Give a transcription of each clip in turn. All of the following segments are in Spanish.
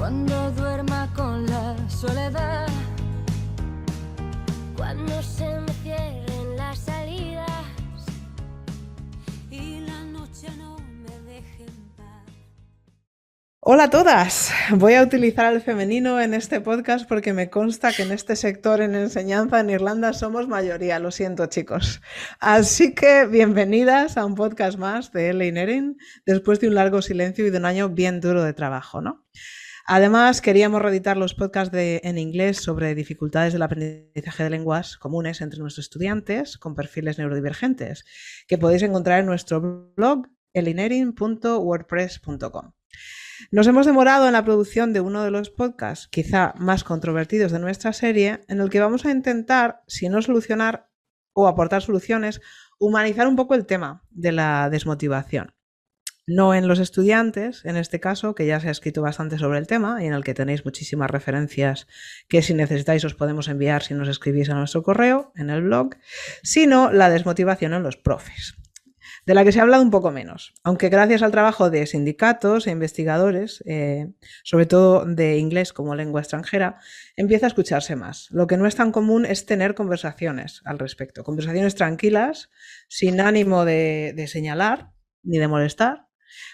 Cuando duerma con la soledad, cuando se me cierren las salidas y la noche no me deje en paz. Hola a todas, voy a utilizar el femenino en este podcast porque me consta que en este sector en enseñanza en Irlanda somos mayoría, lo siento chicos. Así que bienvenidas a un podcast más de Elaine Erin después de un largo silencio y de un año bien duro de trabajo, ¿no? Además, queríamos reeditar los podcasts en inglés sobre dificultades del aprendizaje de lenguas comunes entre nuestros estudiantes con perfiles neurodivergentes, que podéis encontrar en nuestro blog elaineerin.wordpress.com. Nos hemos demorado en la producción de uno de los podcasts quizá más controvertidos de nuestra serie, en el que vamos a intentar, si no solucionar o aportar soluciones, humanizar un poco el tema de la desmotivación. No en los estudiantes, en este caso, que ya se ha escrito bastante sobre el tema y en el que tenéis muchísimas referencias que si necesitáis os podemos enviar si nos escribís a nuestro correo en el blog, sino la desmotivación en los profes, de la que se ha hablado un poco menos, aunque gracias al trabajo de sindicatos e investigadores, sobre todo de inglés como lengua extranjera, empieza a escucharse más. Lo que no es tan común es tener conversaciones al respecto, conversaciones tranquilas, sin ánimo de señalar ni de molestar.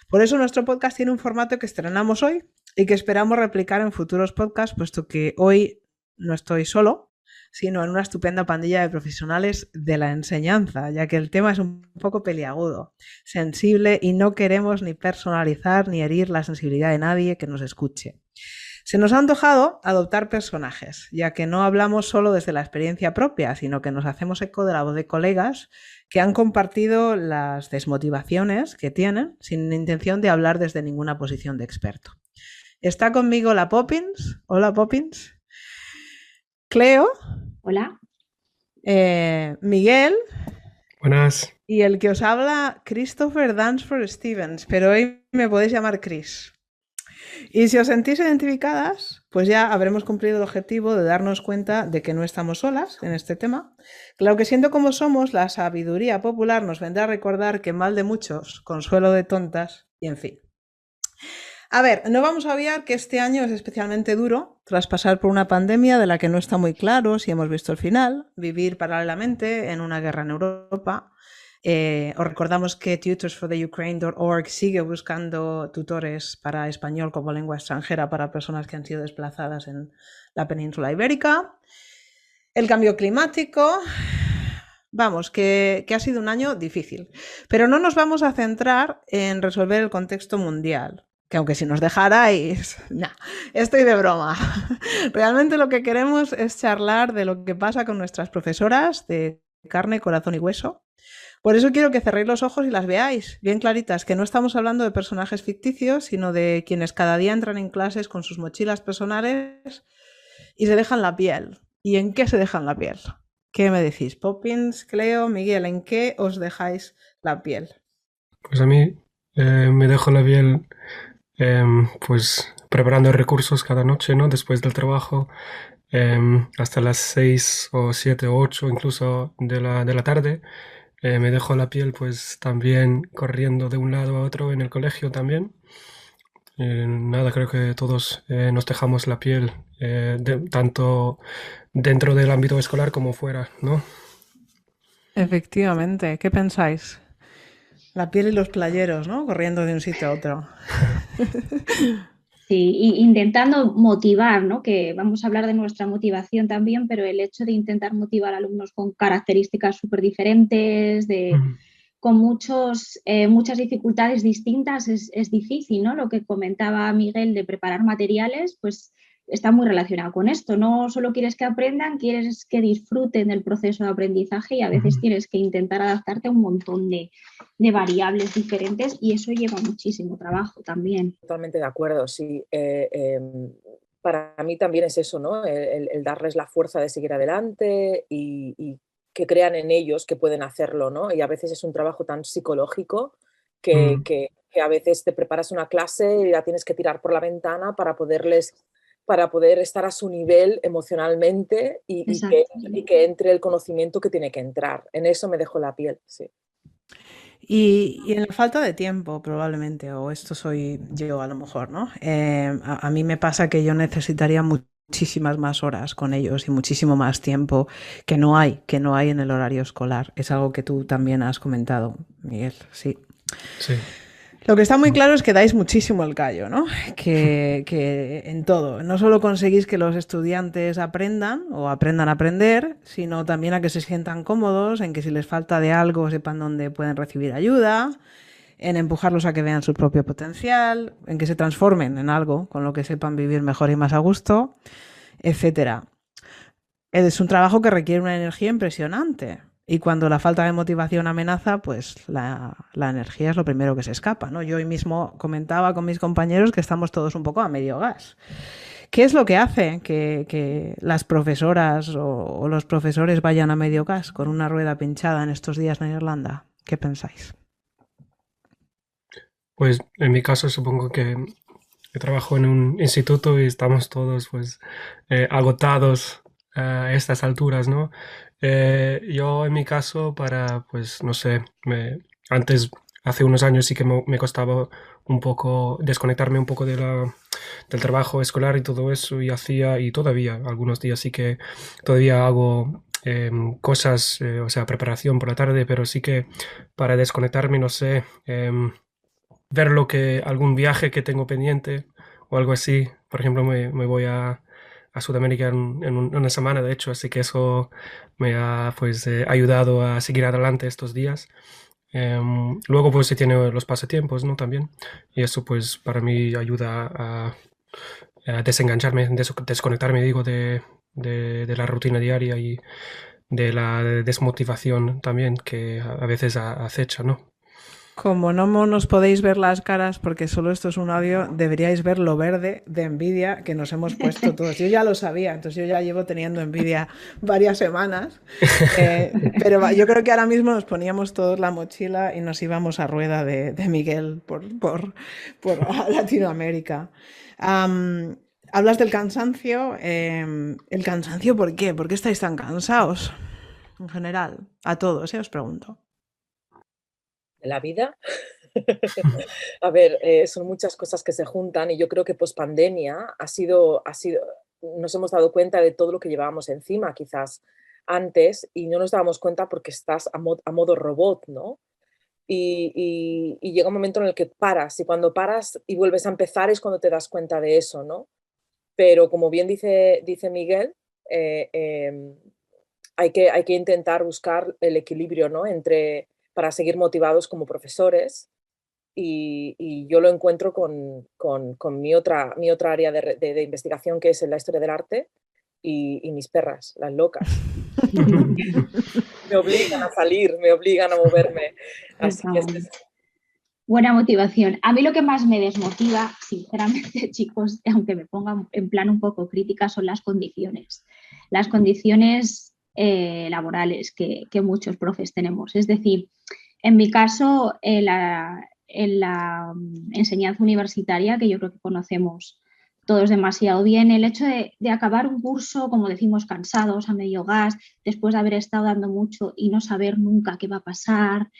Por eso nuestro podcast tiene un formato que estrenamos hoy y que esperamos replicar en futuros podcasts, puesto que hoy no estoy solo, sino en una estupenda pandilla de profesionales de la enseñanza, ya que el tema es un poco peliagudo, sensible y no queremos ni personalizar ni herir la sensibilidad de nadie que nos escuche. Se nos ha antojado adoptar personajes, ya que no hablamos solo desde la experiencia propia, sino que nos hacemos eco de la voz de colegas que han compartido las desmotivaciones que tienen sin intención de hablar desde ninguna posición de experto. Está conmigo la Poppins. Hola Poppins. Cleo. Hola. Miguel. Buenas. Y el que os habla, Christopher Dansford Stevens, pero hoy me podéis llamar Chris. Y si os sentís identificadas, pues ya habremos cumplido el objetivo de darnos cuenta de que no estamos solas en este tema. Claro que siendo como somos, la sabiduría popular nos vendrá a recordar que mal de muchos, consuelo de tontas, y en fin. A ver, no vamos a obviar que este año es especialmente duro tras pasar por una pandemia de la que no está muy claro si hemos visto el final, vivir paralelamente en una guerra en Europa. Os recordamos que tutorsfortheukraine.org sigue buscando tutores para español como lengua extranjera para personas que han sido desplazadas en la península ibérica. El cambio climático. Vamos, que ha sido un año difícil. Pero no nos vamos a centrar en resolver el contexto mundial, que aunque si nos dejarais, nah, estoy de broma. Realmente lo que queremos es charlar de lo que pasa con nuestras profesoras de carne, corazón y hueso. Por eso quiero que cerréis los ojos y las veáis bien claritas, que no estamos hablando de personajes ficticios, sino de quienes cada día entran en clases con sus mochilas personales y se dejan la piel. ¿Y en qué se dejan la piel? ¿Qué me decís? Poppins, Cleo, Miguel, ¿en qué os dejáis la piel? Pues a mí me dejo la piel pues preparando recursos cada noche, ¿no? Después del trabajo, hasta las 6 o 7 o 8 incluso de la tarde. Me dejo la piel pues también corriendo de un lado a otro en el colegio también. Nada, creo que todos nos dejamos la piel, tanto dentro del ámbito escolar como fuera, ¿no? Efectivamente, ¿qué pensáis? La piel y los playeros, ¿no? Corriendo de un sitio a otro. Sí, y intentando motivar, ¿no? Que vamos a hablar de nuestra motivación también, pero el hecho de intentar motivar a alumnos con características súper diferentes, con muchas dificultades distintas, es difícil, ¿no? Lo que comentaba Miguel de preparar materiales, pues está muy relacionado con esto. No solo quieres que aprendan, quieres que disfruten del proceso de aprendizaje y a veces tienes que intentar adaptarte a un montón de variables diferentes y eso lleva muchísimo trabajo también. Totalmente de acuerdo, sí. Para mí también es eso, ¿no? El darles la fuerza de seguir adelante y que crean en ellos que pueden hacerlo, ¿no? Y a veces es un trabajo tan psicológico que a veces te preparas una clase y la tienes que tirar por la ventana para poder estar a su nivel emocionalmente y que entre el conocimiento que tiene que entrar. En eso me dejo la piel, sí. Y en la falta de tiempo, probablemente, o esto soy yo a lo mejor, ¿no? A mí me pasa que yo necesitaría muchísimas más horas con ellos y muchísimo más tiempo que no hay en el horario escolar. Es algo que tú también has comentado, Miguel, sí. Sí. Lo que está muy claro es que dais muchísimo el callo, ¿no? Que en todo. No solo conseguís que los estudiantes aprendan o aprendan a aprender, sino también a que se sientan cómodos, en que si les falta de algo sepan dónde pueden recibir ayuda, en empujarlos a que vean su propio potencial, en que se transformen en algo con lo que sepan vivir mejor y más a gusto, etcétera. Es un trabajo que requiere una energía impresionante. Y cuando la falta de motivación amenaza, pues la energía es lo primero que se escapa, ¿no? Yo hoy mismo comentaba con mis compañeros que estamos todos un poco a medio gas. ¿Qué es lo que hace que las profesoras o los profesores vayan a medio gas con una rueda pinchada en estos días en Irlanda? ¿Qué pensáis? Pues en mi caso supongo que trabajo en un instituto y estamos todos pues agotados a estas alturas, ¿no? Yo en mi caso pues no sé, antes, hace unos años sí que me costaba un poco desconectarme un poco del trabajo escolar y todo eso y todavía algunos días sí que todavía hago cosas, o sea, preparación por la tarde, pero sí que para desconectarme, no sé, ver algún viaje que tengo pendiente o algo así. Por ejemplo, me voy a Sudamérica en una semana, de hecho, así que eso me ha pues ayudado a seguir adelante estos días. Luego pues se tiene los pasatiempos, ¿no? También. Y eso pues para mí ayuda a desengancharme, desconectarme, digo, de la rutina diaria y de la desmotivación también que a veces acecha, ¿no? Como no nos podéis ver las caras porque solo esto es un audio, deberíais ver lo verde de envidia que nos hemos puesto todos. Yo ya lo sabía, entonces yo ya llevo teniendo envidia varias semanas, pero yo creo que ahora mismo nos poníamos todos la mochila y nos íbamos a rueda de Miguel por Latinoamérica. Hablas del cansancio. ¿El cansancio por qué? ¿Por qué estáis tan cansados? En general, a todos, os pregunto. De la vida. A ver, son muchas cosas que se juntan y yo creo que pospandemia nos hemos dado cuenta de todo lo que llevábamos encima quizás antes y no nos dábamos cuenta porque estás a modo robot, ¿no? Y llega un momento en el que paras y cuando paras y vuelves a empezar es cuando te das cuenta de eso, ¿no? Pero como bien dice Miguel, hay que intentar buscar el equilibrio, ¿no? Para seguir motivados como profesores y yo lo encuentro con mi otra área de investigación que es en la historia del arte y mis perras, las locas. Me obligan a salir, me obligan a moverme. Así que buena motivación. A mí lo que más me desmotiva, sinceramente, chicos, aunque me ponga en plan un poco crítica, son las condiciones. Las condiciones laborales que muchos profes tenemos. Es decir, en mi caso, en la enseñanza universitaria, que yo creo que conocemos todos demasiado bien, el hecho de acabar un curso, como decimos, cansados, a medio gas, después de haber estado dando mucho y no saber nunca qué va a pasar,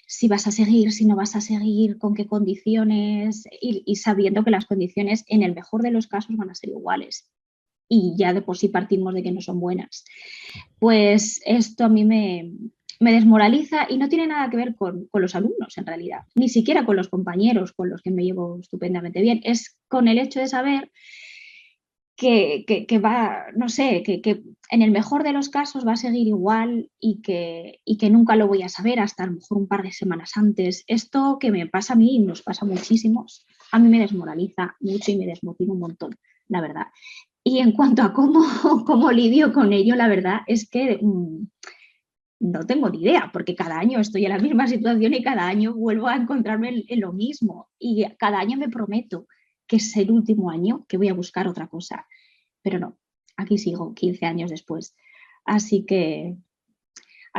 si vas a seguir, si no vas a seguir, con qué condiciones y sabiendo que las condiciones en el mejor de los casos van a ser iguales y ya de por sí partimos de que no son buenas. Pues esto a mí me desmoraliza y no tiene nada que ver con los alumnos en realidad, ni siquiera con los compañeros con los que me llevo estupendamente bien, es con el hecho de saber que va, no sé, que en el mejor de los casos va a seguir igual y que nunca lo voy a saber hasta a lo mejor un par de semanas antes. Esto que me pasa a mí y nos pasa a muchísimos, a mí me desmoraliza mucho y me desmotiva un montón, la verdad. Y en cuanto a cómo lidio con ello, la verdad es que no tengo ni idea, porque cada año estoy en la misma situación y cada año vuelvo a encontrarme en lo mismo. Y cada año me prometo que es el último año que voy a buscar otra cosa. Pero no, aquí sigo 15 años después. Así que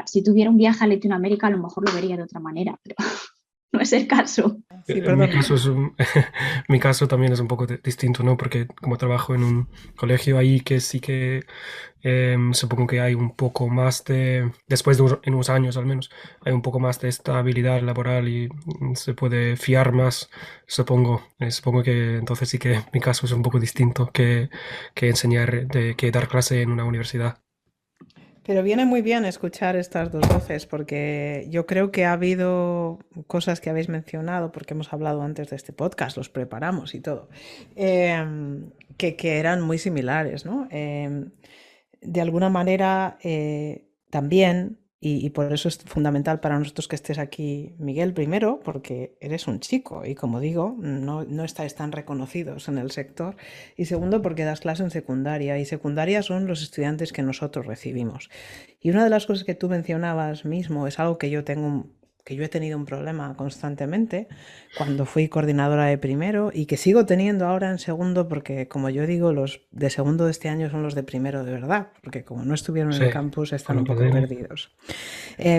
si tuviera un viaje a Latinoamérica a lo mejor lo vería de otra manera, pero no es el caso. Sí, Mi perdón. caso mi caso también es un poco distinto, ¿no? Porque como trabajo en un colegio ahí que sí que supongo que hay un poco más después de en unos años al menos, hay un poco más de estabilidad laboral y se puede fiar más, supongo. Supongo que entonces sí que mi caso es un poco distinto que enseñar, que dar clase en una universidad. Pero viene muy bien escuchar estas dos voces porque yo creo que ha habido cosas que habéis mencionado, porque hemos hablado antes de este podcast, los preparamos y todo, que eran muy similares, ¿no? De alguna manera, también, y por eso es fundamental para nosotros que estés aquí, Miguel, primero, porque eres un chico y como digo, no estáis tan reconocidos en el sector, y segundo, porque das clase en secundaria, y secundaria son los estudiantes que nosotros recibimos. Y una de las cosas que tú mencionabas mismo es algo que yo he tenido un problema constantemente cuando fui coordinadora de primero y que sigo teniendo ahora en segundo porque, como yo digo, los de segundo de este año son los de primero de verdad, porque como no estuvieron en Sí, el campus con están la un poco pandemia. perdidos.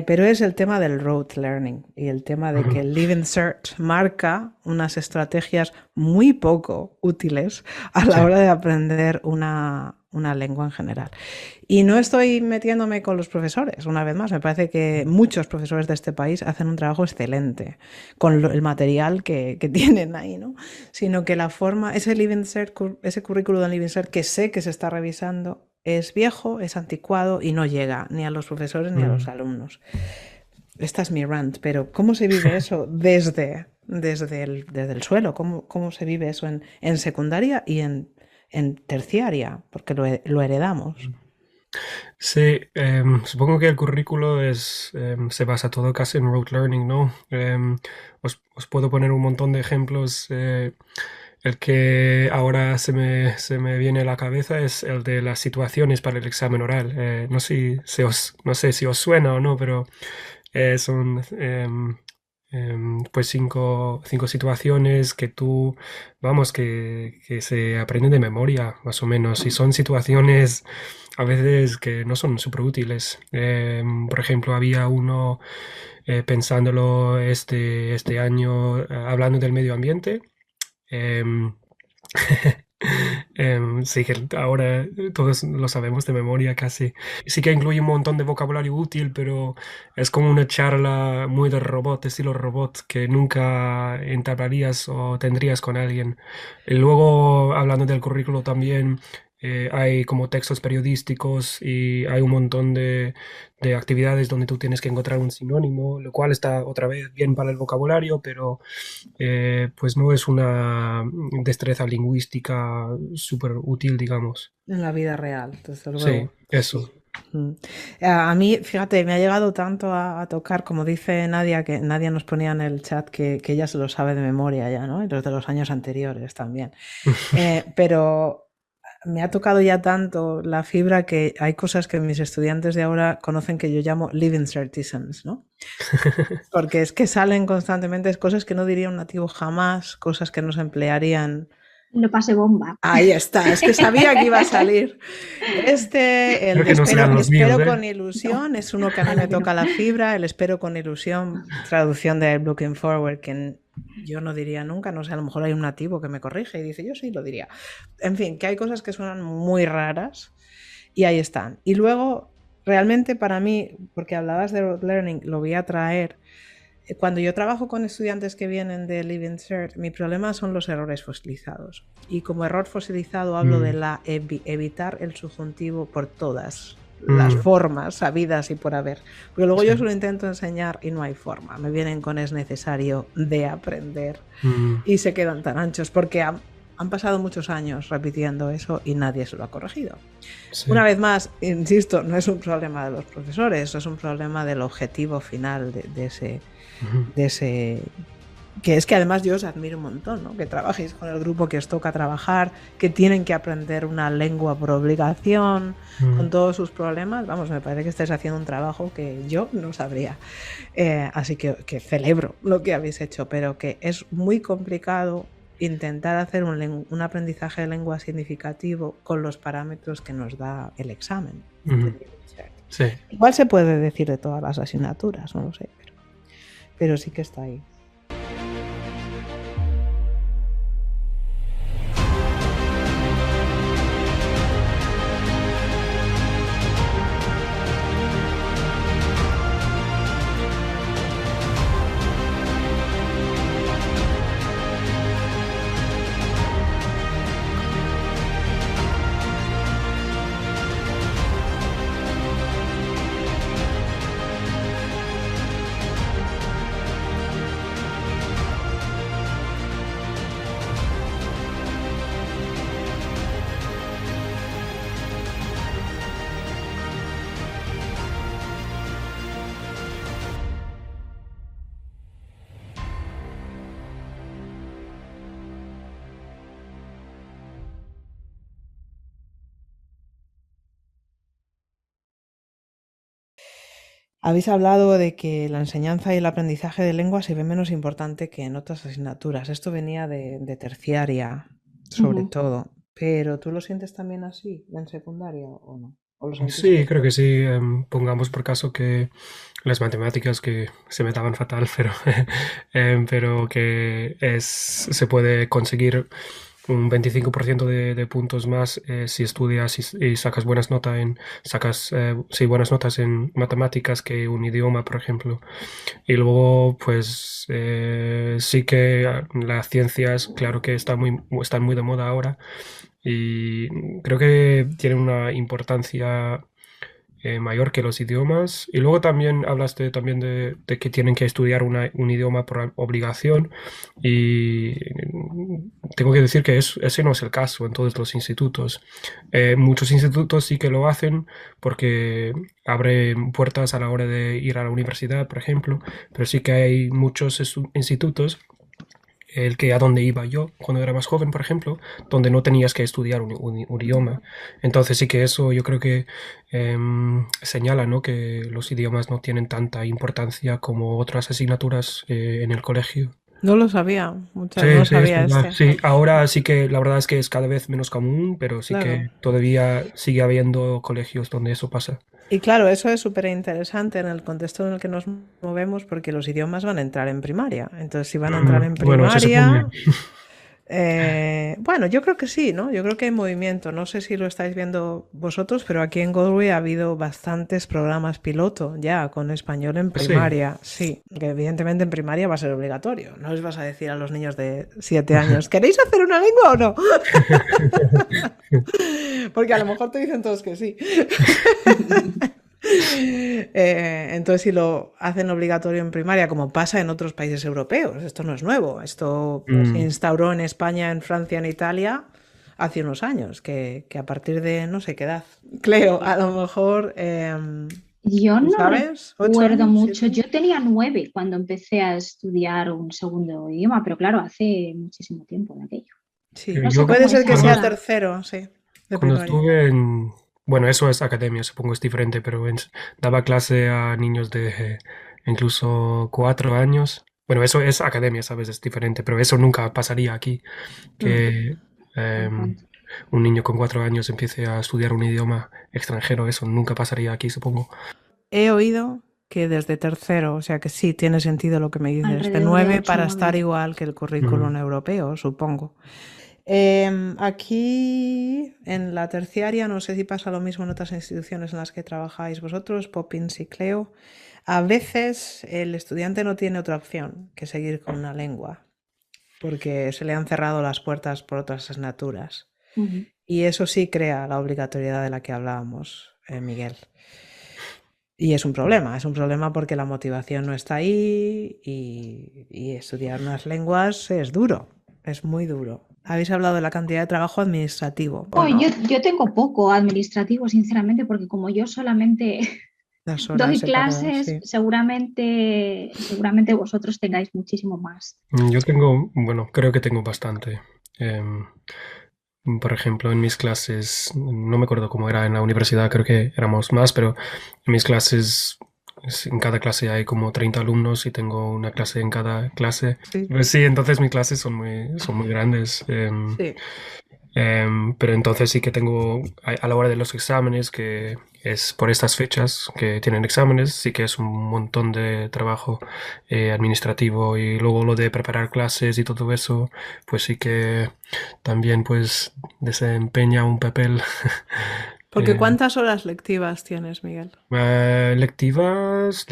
Pero es el tema del road learning y el tema de que el Living Cert marca unas estrategias muy poco útiles a la Sí. hora de aprender una lengua en general. Y no estoy metiéndome con los profesores, una vez más, me parece que muchos profesores de este país hacen un trabajo excelente con el material que tienen ahí, ¿no? Sino que la forma, ese currículo de Living Cert que sé que se está revisando es viejo, es anticuado y no llega ni a los profesores ni a los alumnos. Esta es mi rant, pero ¿cómo se vive eso desde el suelo? ¿Cómo se vive eso en secundaria y en terciaria? Porque lo heredamos. Sí, supongo que el currículo se basa todo casi en rote learning, ¿no? Os puedo poner un montón de ejemplos. El que ahora se me viene a la cabeza es el de las situaciones para el examen oral. No sé si os suena o no, pero son pues cinco situaciones que vamos, que se aprenden de memoria, más o menos. Y son situaciones a veces que no son súper útiles. Por ejemplo, había uno pensándolo este año, hablando del medio ambiente. em, sí, que ahora todos lo sabemos de memoria casi. Sí que incluye un montón de vocabulario útil, pero es como una charla muy de robot, estilo robot, que nunca entablarías o tendrías con alguien. Y luego, hablando del currículo también, hay como textos periodísticos y hay un montón de actividades donde tú tienes que encontrar un sinónimo, lo cual está otra vez bien para el vocabulario, pero pues no es una destreza lingüística súper útil, digamos. En la vida real, desde Sí, luego. eso. Mm. A mí, fíjate, me ha llegado tanto a tocar, como dice Nadia, que Nadia nos ponía en el chat que ella se lo sabe de memoria ya, ¿no? Y los de los años anteriores también. Pero me ha tocado ya tanto la fibra que hay cosas que mis estudiantes de ahora conocen que yo llamo living certisms, ¿no? Porque es que salen constantemente cosas que no diría un nativo jamás, cosas que no se emplearían. Lo pasé bomba. Ahí está, es que sabía que iba a salir. El Espero de que no sean los míos, espero ¿eh? con ilusión, es uno que a mí Ojalá me que no. toca la fibra, el espero con ilusión, traducción de Looking Forward, que yo no diría nunca, no sé, a lo mejor hay un nativo que me corrige y dice, yo sí lo diría. En fin, que hay cosas que suenan muy raras y ahí están. Y luego, realmente para mí, porque hablabas de rote learning, lo voy a traer. Cuando yo trabajo con estudiantes que vienen de Living Cert, mi problema son los errores fosilizados. Y como error fosilizado hablo de evitar el subjuntivo por todas las formas sabidas y por haber. Porque luego yo se lo intento enseñar y no hay forma. Me vienen con es necesario de aprender y se quedan tan anchos porque han pasado muchos años repitiendo eso y nadie se lo ha corregido. Sí. Una vez más, insisto, no es un problema de los profesores, es un problema del objetivo final de ese, que es que además yo os admiro un montón, ¿no? Que trabajéis con el grupo que os toca trabajar, que tienen que aprender una lengua por obligación, con todos sus problemas. Vamos, me parece que estáis haciendo un trabajo que yo no sabría. Así que celebro lo que habéis hecho, pero que es muy complicado intentar hacer un aprendizaje de lengua significativo con los parámetros que nos da el examen. Sí. Igual se puede decir de todas las asignaturas, no lo sé, pero sí que está ahí. Habéis hablado de que la enseñanza y el aprendizaje de lengua se ve menos importante que en otras asignaturas. Esto venía de terciaria, sobre Ujú. todo. Pero ¿tú lo sientes también así en secundaria o no? ¿O lo sentís Sí, solo? creo que sí. Pongamos por caso que las matemáticas que se me daban fatal, pero que se puede conseguir un 25% de puntos más si estudias y sacas buenas notas en matemáticas que un idioma, por ejemplo. Y luego, pues sí que las ciencias, claro que están muy de moda ahora y creo que tienen una importancia mayor que los idiomas. Y luego también hablaste también de que tienen que estudiar un idioma por obligación y tengo que decir que ese no es el caso en todos los institutos. Muchos institutos sí que lo hacen porque abren puertas a la hora de ir a la universidad, por ejemplo, pero sí que hay muchos institutos el que a donde iba yo cuando era más joven, por ejemplo, donde no tenías que estudiar un idioma. Entonces sí que eso yo creo que señala, ¿no? Que los idiomas no tienen tanta importancia como otras asignaturas en el colegio. No lo sabía, no Sí, sí, es sabía verdad. este. Sí, ahora sí que la verdad es que es cada vez menos común, pero sí Claro. que todavía sigue habiendo colegios donde eso pasa. Y claro, eso es súper interesante en el contexto en el que nos movemos porque los idiomas van a entrar en primaria. Entonces, si van a entrar en Bueno, se supone. primaria, bueno, yo creo que sí, ¿no? Yo creo que hay movimiento. No sé si lo estáis viendo vosotros, pero aquí en Galway ha habido bastantes programas piloto ya con español en Sí. primaria. Sí, que evidentemente en primaria va a ser obligatorio. No les vas a decir a los niños de 7 años, ¿queréis hacer una lengua o no? Porque a lo mejor te dicen todos que sí. Entonces, si lo hacen obligatorio en primaria, como pasa en otros países europeos, esto no es nuevo, esto se Mm. instauró en España, en Francia, en Italia hace unos años, que a partir de no sé qué edad, Cleo, a lo mejor, Yo ¿tú no sabes? ¿Ocho recuerdo años? mucho. ¿7? Yo tenía 9 cuando empecé a estudiar un segundo idioma, pero claro, hace muchísimo tiempo de aquello. Sí, No sé Yo cómo puede es ser que sea ahora. tercero, sí, de cuando primaria. estuve en... Bueno, eso es academia, supongo es diferente, pero daba clase a niños de incluso 4 años. Bueno, eso es academia, ¿sabes? Es diferente, pero eso nunca pasaría aquí, Mm. que em, un niño con 4 años empiece a estudiar un idioma extranjero, eso nunca pasaría aquí, supongo. He oído que desde tercero, o sea que sí, tiene sentido lo que me dices, de Alrededor de 9 8 o para estar 9. igual que el Ujú. currículum europeo, supongo. Aquí en la terciaria, no sé si pasa lo mismo en otras instituciones en las que trabajáis vosotros, Poppins y Cleo. A veces el estudiante no tiene otra opción que seguir con una lengua, porque se le han cerrado las puertas por otras asignaturas. Ujú. Y eso sí crea la obligatoriedad de la que hablábamos, Miguel. Y es un problema porque la motivación no está ahí y estudiar unas lenguas es duro, es muy duro. Habéis hablado de la cantidad de trabajo administrativo, ¿o Oh, no? yo tengo poco administrativo, sinceramente, porque como yo solamente Las horas doy separadas, clases, sí. seguramente vosotros tengáis muchísimo más. Yo tengo, bueno, creo que tengo bastante. Em, por ejemplo, en mis clases, no me acuerdo cómo era en la universidad, creo que éramos más, pero en mis clases, en cada clase hay como 30 alumnos y tengo una clase en cada clase. Sí, Pues sí, entonces mis clases son muy grandes. sí. Pero entonces sí que tengo, a la hora de los exámenes, que es por estas fechas que tienen exámenes, sí que es un montón de trabajo administrativo y luego lo de preparar clases y todo eso, pues sí que también pues desempeña un papel. Porque eh, ¿cuántas horas lectivas tienes, Miguel? lectivas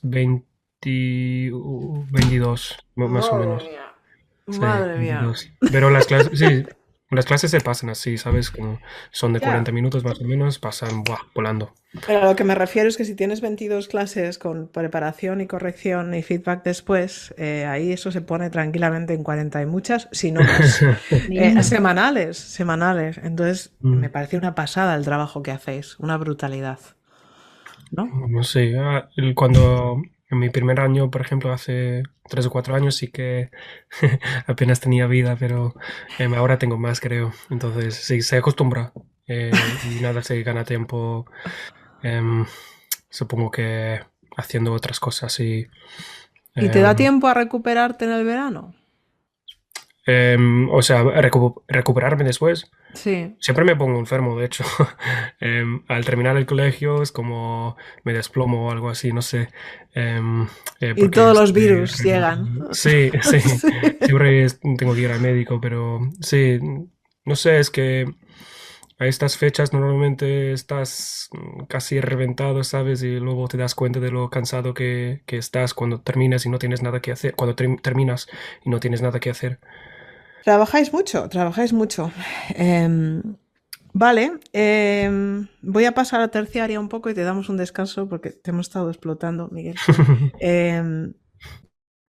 22, más o Madre menos. mía, Sí, madre mía. 22. Pero las clases, sí, las clases se pasan así, ¿sabes? Como son de Ya, 40 minutos más o menos, pasan, buah, volando. pero a lo que me refiero es que si tienes 22 clases con preparación y corrección y feedback después, ahí eso se pone tranquilamente en 40 y muchas, si no más. Mínimo. Semanales. Entonces, me Mm, parece una pasada el trabajo que hacéis, una brutalidad, ¿no? No sé, cuando en mi primer año, por ejemplo, hace 3 o 4 años, sí que apenas tenía vida, pero ahora tengo más, creo. Entonces, sí, se acostumbra y nada, se gana tiempo. Em, Supongo que haciendo otras cosas. ¿Y te da tiempo a recuperarte en el verano? O sea, recuperarme después. Sí. Siempre me pongo enfermo, de hecho. Al terminar el colegio es como me desplomo o algo así, no sé. Y Porque todos los virus llegan. Sí, sí. Sí. Siempre tengo que ir al médico, pero sí, no sé, es que a estas fechas normalmente estás casi reventado, ¿sabes? Y luego te das cuenta de lo cansado que estás cuando terminas y no tienes nada que hacer. Cuando terminas y no tienes nada que hacer. Trabajáis mucho, trabajáis mucho. Vale, voy a pasar a terciaria un poco y te damos un descanso porque te hemos estado explotando, Miguel.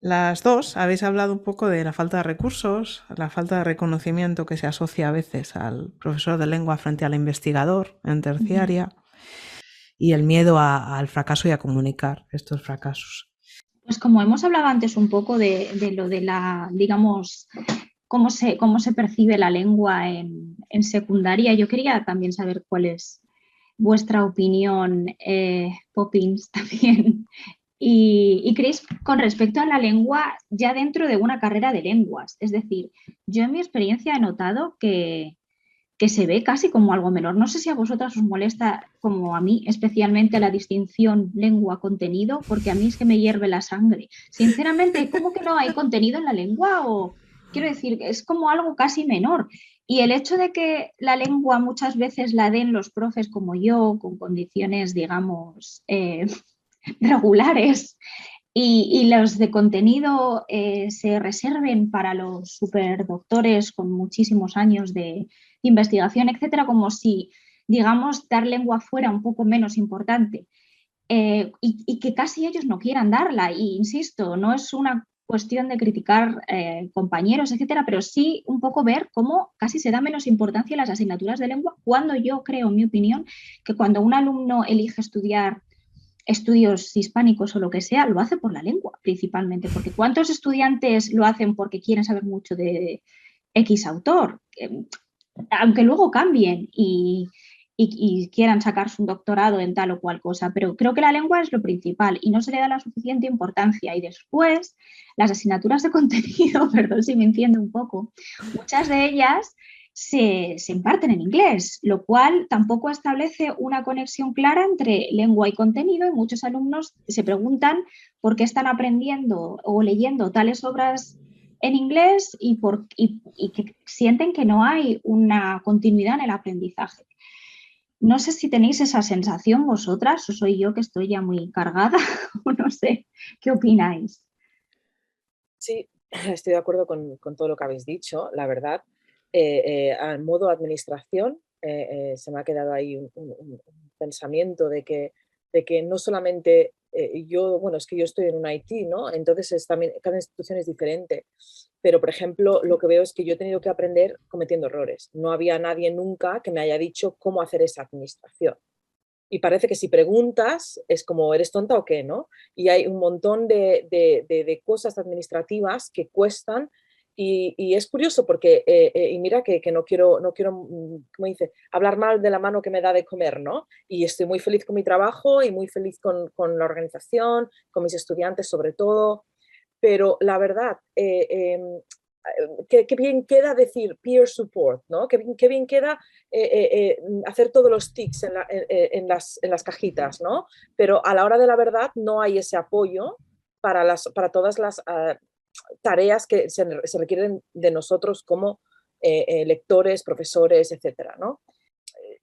Las dos habéis hablado un poco de la falta de recursos, la falta de reconocimiento que se asocia a veces al profesor de lengua frente al investigador en terciaria y el miedo al fracaso y a comunicar estos fracasos. Pues como hemos hablado antes un poco de lo de la, digamos, cómo se percibe la lengua en secundaria, yo quería también saber cuál es vuestra opinión, Poppins, también. Y Chris, con respecto a la lengua, ya dentro de una carrera de lenguas. Es decir, yo en mi experiencia he notado que se ve casi como algo menor. No sé si a vosotras os molesta, como a mí, especialmente la distinción lengua-contenido, porque a mí es que me hierve la sangre. Sinceramente, ¿cómo que no hay contenido en la lengua? O quiero decir, es como algo casi menor. Y el hecho de que la lengua muchas veces la den los profes como yo, con condiciones, digamos, regulares, y los de contenido se reserven para los superdoctores con muchísimos años de investigación, etcétera, como si, digamos, dar lengua fuera un poco menos importante. Y que casi ellos no quieran darla. Y insisto, no es una cuestión de criticar compañeros, etcétera, pero sí un poco ver cómo casi se da menos importancia a las asignaturas de lengua, cuando yo creo, en mi opinión, que cuando un alumno elige estudiar estudios hispánicos o lo que sea, lo hace por la lengua principalmente, porque ¿cuántos estudiantes lo hacen porque quieren saber mucho de X autor? Aunque luego cambien y quieran sacarse un doctorado en tal o cual cosa, pero creo que la lengua es lo principal y no se le da la suficiente importancia. Y después, las asignaturas de contenido, perdón si me entiendo un poco, muchas de ellas se imparten en inglés, lo cual tampoco establece una conexión clara entre lengua y contenido, y muchos alumnos se preguntan por qué están aprendiendo o leyendo tales obras en inglés y que sienten que no hay una continuidad en el aprendizaje. No sé si tenéis esa sensación vosotras o soy yo que estoy ya muy cargada o no sé, ¿qué opináis? Sí, estoy de acuerdo con todo lo que habéis dicho, la verdad. Al modo administración, se me ha quedado ahí un pensamiento de que no solamente bueno, es que yo estoy en un IT, ¿no? Entonces también, cada institución es diferente. Pero, por ejemplo, lo que veo es que yo he tenido que aprender cometiendo errores. No había nadie nunca que me haya dicho cómo hacer esa administración. Y parece que si preguntas es como, ¿eres tonta o qué? ¿No? Y hay un montón de cosas administrativas que cuestan y es curioso porque, y mira que no quiero, ¿cómo dice? Hablar mal de la mano que me da de comer, ¿no? Y estoy muy feliz con mi trabajo y muy feliz con la organización, con mis estudiantes sobre todo, pero la verdad, qué bien queda decir peer support, ¿no? Qué bien queda hacer todos los tics en las cajitas, ¿no? Pero a la hora de la verdad no hay ese apoyo para todas las tareas que se requieren de nosotros como lectores, profesores, etcétera, ¿no?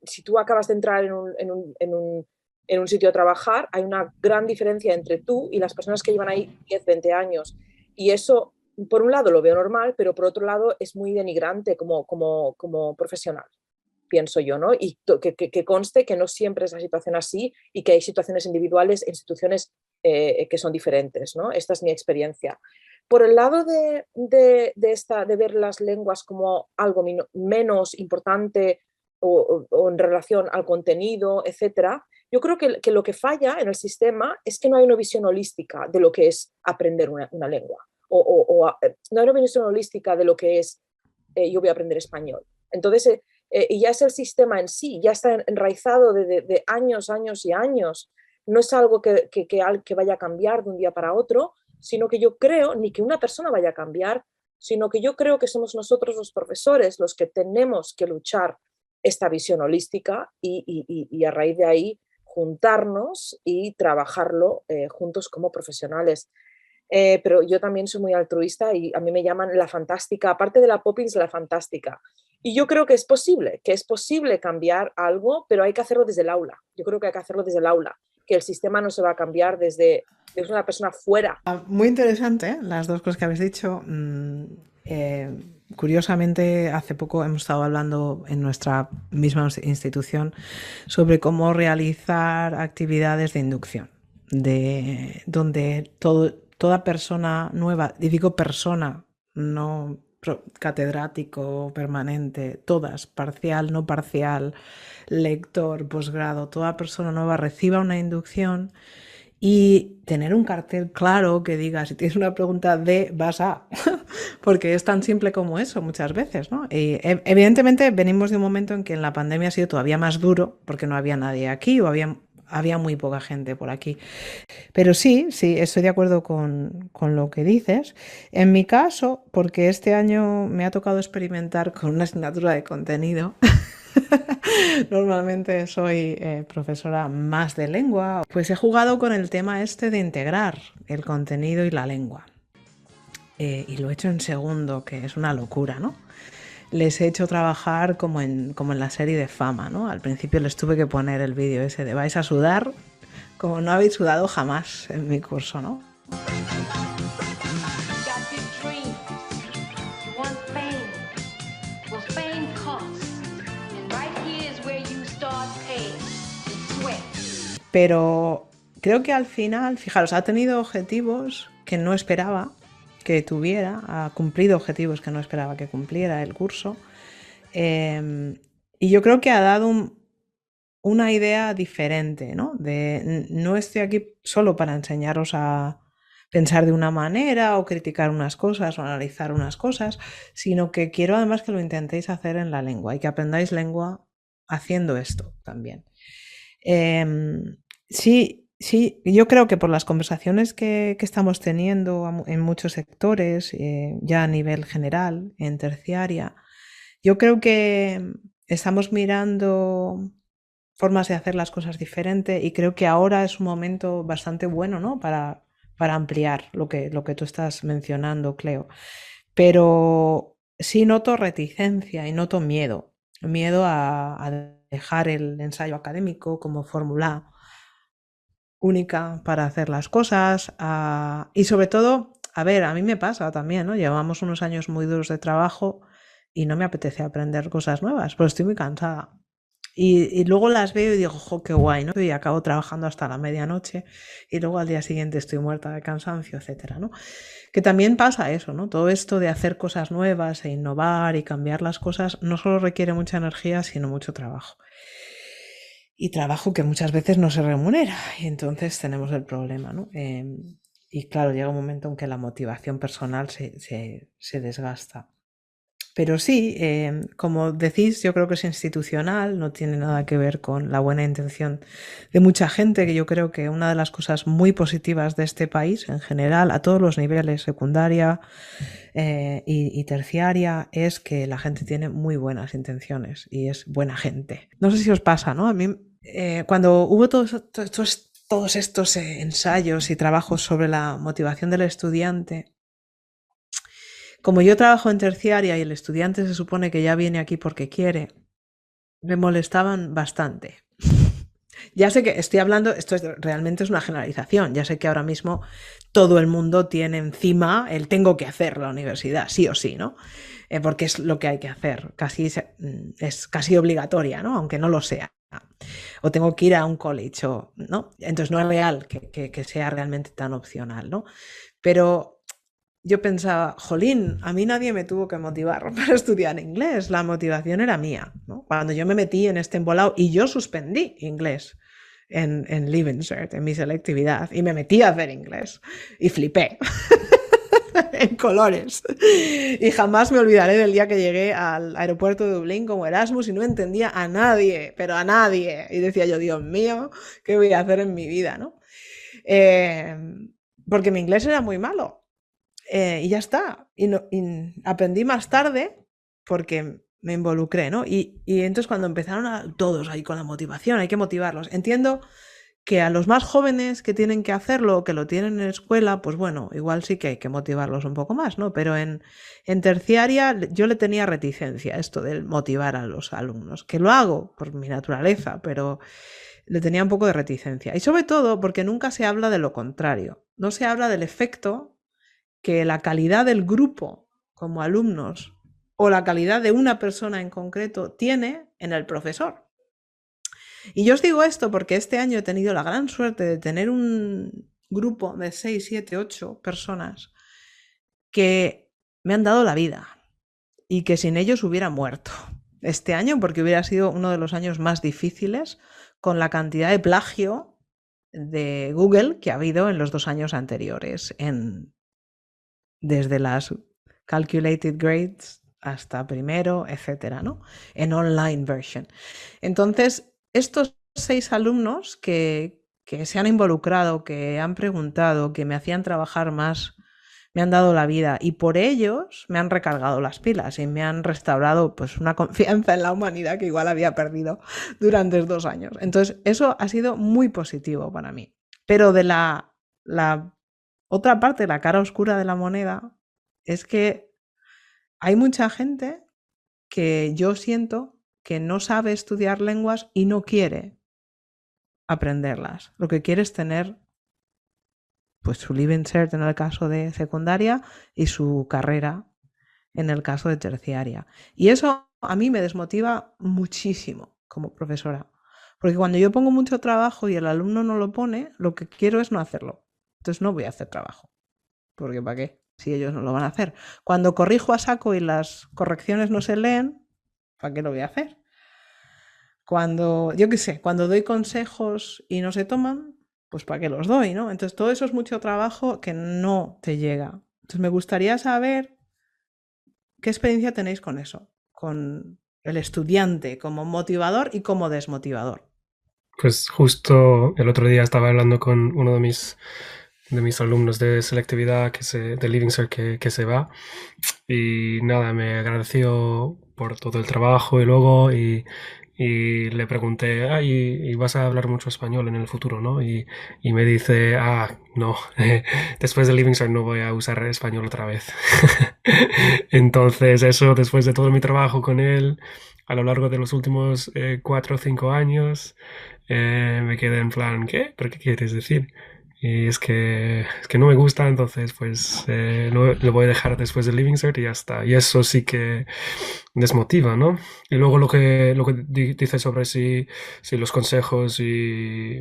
Si tú acabas de entrar en un sitio a trabajar, hay una gran diferencia entre tú y las personas que llevan ahí 10, 20 años. Y eso, por un lado, lo veo normal, pero por otro lado es muy denigrante como profesional, pienso yo, ¿no? Y que conste que no siempre es la situación así y que hay situaciones individuales e instituciones que son diferentes, ¿no? Esta es mi experiencia. Por el lado de ver las lenguas como algo menos importante o en relación al contenido, etcétera, yo creo que lo que falla en el sistema es que no hay una visión holística de lo que es aprender una lengua. No hay una visión holística de lo que es yo voy a aprender español. Entonces, y ya es el sistema en sí, ya está enraizado de años, años y años. no es algo que vaya a cambiar de un día para otro, sino que yo creo, ni que una persona vaya a cambiar, sino que yo creo que somos nosotros los profesores los que tenemos que luchar esta visión holística y a raíz de ahí juntarnos y trabajarlo juntos como profesionales. Pero yo también soy muy altruista y a mí me llaman la fantástica, aparte de la Poppins, la fantástica. Y yo creo que es posible cambiar algo, pero hay que hacerlo desde el aula. Yo creo que hay que hacerlo desde el aula, que el sistema no se va a cambiar desde una persona fuera. Muy interesante, las dos cosas que habéis dicho. Curiosamente, hace poco hemos estado hablando en nuestra misma institución sobre cómo realizar actividades de inducción, donde toda persona nueva, y digo persona, no catedrático permanente, todas, parcial, no parcial, lector, posgrado, toda persona nueva reciba una inducción y tener un cartel claro que diga, si tienes una pregunta de, vas a, porque es tan simple como eso muchas veces, ¿no? Y evidentemente venimos de un momento en que en la pandemia ha sido todavía más duro porque no había nadie aquí o había muy poca gente por aquí. Pero sí, estoy de acuerdo con lo que dices. En mi caso, porque este año me ha tocado experimentar con una asignatura de contenido. Normalmente soy profesora más de lengua, pues he jugado con el tema este de integrar el contenido y la lengua. Y lo he hecho en segundo, que es una locura, ¿no? Les he hecho trabajar como en la serie de Fama, ¿no? Al principio les tuve que poner el vídeo ese de vais a sudar como no habéis sudado jamás en mi curso, ¿no? Pero creo que al final, fijaros, ha tenido objetivos que no esperaba que tuviera, ha cumplido objetivos que no esperaba que cumpliera el curso. Y yo creo que ha dado una idea diferente, ¿no? No estoy aquí solo para enseñaros a pensar de una manera o criticar unas cosas o analizar unas cosas, sino que quiero además que lo intentéis hacer en la lengua y que aprendáis lengua haciendo esto también. Sí, yo creo que por las conversaciones que estamos teniendo en muchos sectores, ya a nivel general, en terciaria, yo creo que estamos mirando formas de hacer las cosas diferente y creo que ahora es un momento bastante bueno, ¿no? para ampliar lo que tú estás mencionando, Cleo. Pero sí noto reticencia y noto miedo a dejar el ensayo académico como fórmula única para hacer las cosas y sobre todo, a ver, a mí me pasa también, ¿no? Llevamos unos años muy duros de trabajo y no me apetece aprender cosas nuevas, pero estoy muy cansada. Y luego las veo y digo, jo, qué guay, ¿no? Y acabo trabajando hasta la medianoche y luego al día siguiente estoy muerta de cansancio, etcétera, ¿no? Que también pasa eso, ¿no? Todo esto de hacer cosas nuevas e innovar y cambiar las cosas no solo requiere mucha energía, sino mucho trabajo. Y trabajo que muchas veces no se remunera y entonces tenemos el problema, ¿no? Y claro, llega un momento en que la motivación personal se desgasta. Pero sí, como decís, yo creo que es institucional, no tiene nada que ver con la buena intención de mucha gente, que yo creo que una de las cosas muy positivas de este país, en general, a todos los niveles, secundaria y terciaria, es que la gente tiene muy buenas intenciones y es buena gente. No sé si os pasa, ¿no? A mí, cuando hubo todos estos ensayos y trabajos sobre la motivación del estudiante, como yo trabajo en terciaria y el estudiante se supone que ya viene aquí porque quiere, me molestaban bastante. Ya sé que estoy hablando, realmente es una generalización, ya sé que ahora mismo todo el mundo tiene encima el tengo que hacer la universidad, sí o sí, ¿no? Porque es lo que hay que hacer, es casi obligatoria, ¿no? Aunque no lo sea. O tengo que ir a un college, ¿no? Entonces no es real que sea realmente tan opcional, ¿no? Pero yo pensaba, jolín, a mí nadie me tuvo que motivar para estudiar inglés, la motivación era mía, ¿no? Cuando yo me metí en este embolado y yo suspendí inglés en Live Insert, en mi selectividad, y me metí a hacer inglés y flipé. en colores. Y jamás me olvidaré del día que llegué al aeropuerto de Dublín como Erasmus y no entendía a nadie, pero a nadie. Y decía yo, Dios mío, ¿qué voy a hacer en mi vida, no? Porque mi inglés era muy malo. Y ya está. Y aprendí más tarde porque me involucré, ¿no? Y entonces cuando empezaron todos ahí con la motivación, hay que motivarlos. Entiendo que a los más jóvenes que tienen que hacerlo, que lo tienen en escuela, pues bueno, igual sí que hay que motivarlos un poco más, ¿no? Pero en terciaria yo le tenía reticencia a esto de motivar a los alumnos, que lo hago por mi naturaleza, pero le tenía un poco de reticencia. Y sobre todo porque nunca se habla de lo contrario, no se habla del efecto que la calidad del grupo como alumnos o la calidad de una persona en concreto tiene en el profesor. Y yo os digo esto porque este año he tenido la gran suerte de tener un grupo de 6, 7, 8 personas que me han dado la vida y que sin ellos hubiera muerto este año porque hubiera sido uno de los años más difíciles con la cantidad de plagio de Google que ha habido en los 2 años anteriores, desde las calculated grades hasta primero, etcétera, ¿no? En online version. Entonces, estos 6 alumnos que se han involucrado, que han preguntado, que me hacían trabajar más, me han dado la vida y por ellos me han recargado las pilas y me han restaurado pues una confianza en la humanidad que igual había perdido durante 2 años. Entonces, eso ha sido muy positivo para mí. Pero de la otra parte, la cara oscura de la moneda, es que hay mucha gente que yo siento que no sabe estudiar lenguas y no quiere aprenderlas. Lo que quiere es tener pues su Living Cert en el caso de secundaria y su carrera en el caso de terciaria. Y eso a mí me desmotiva muchísimo como profesora. Porque cuando yo pongo mucho trabajo y el alumno no lo pone, lo que quiero es no hacerlo. Entonces no voy a hacer trabajo. Porque ¿para qué? Si ellos no lo van a hacer. Cuando corrijo a saco y las correcciones no se leen, ¿para qué lo voy a hacer? Cuando, yo qué sé, cuando doy consejos y no se toman, pues ¿para qué los doy, no? Entonces todo eso es mucho trabajo que no te llega. Entonces me gustaría saber qué experiencia tenéis con eso, con el estudiante como motivador y como desmotivador. Pues justo el otro día estaba hablando con uno de mis alumnos de selectividad de Living Cert que se va y nada, me agradeció por todo el trabajo y luego y le pregunté, ¿y vas a hablar mucho español en el futuro, no? Y me dice, no, después de Living Cert no voy a usar español otra vez. Entonces eso, después de todo mi trabajo con él a lo largo de los últimos 4 o 5 años, me quedé en plan, ¿qué? ¿Pero qué quieres decir? Y es que no me gusta, entonces pues lo voy a dejar después del Living Cert y ya está. Y eso sí que desmotiva, ¿no? Y luego lo que dice sobre si los consejos y,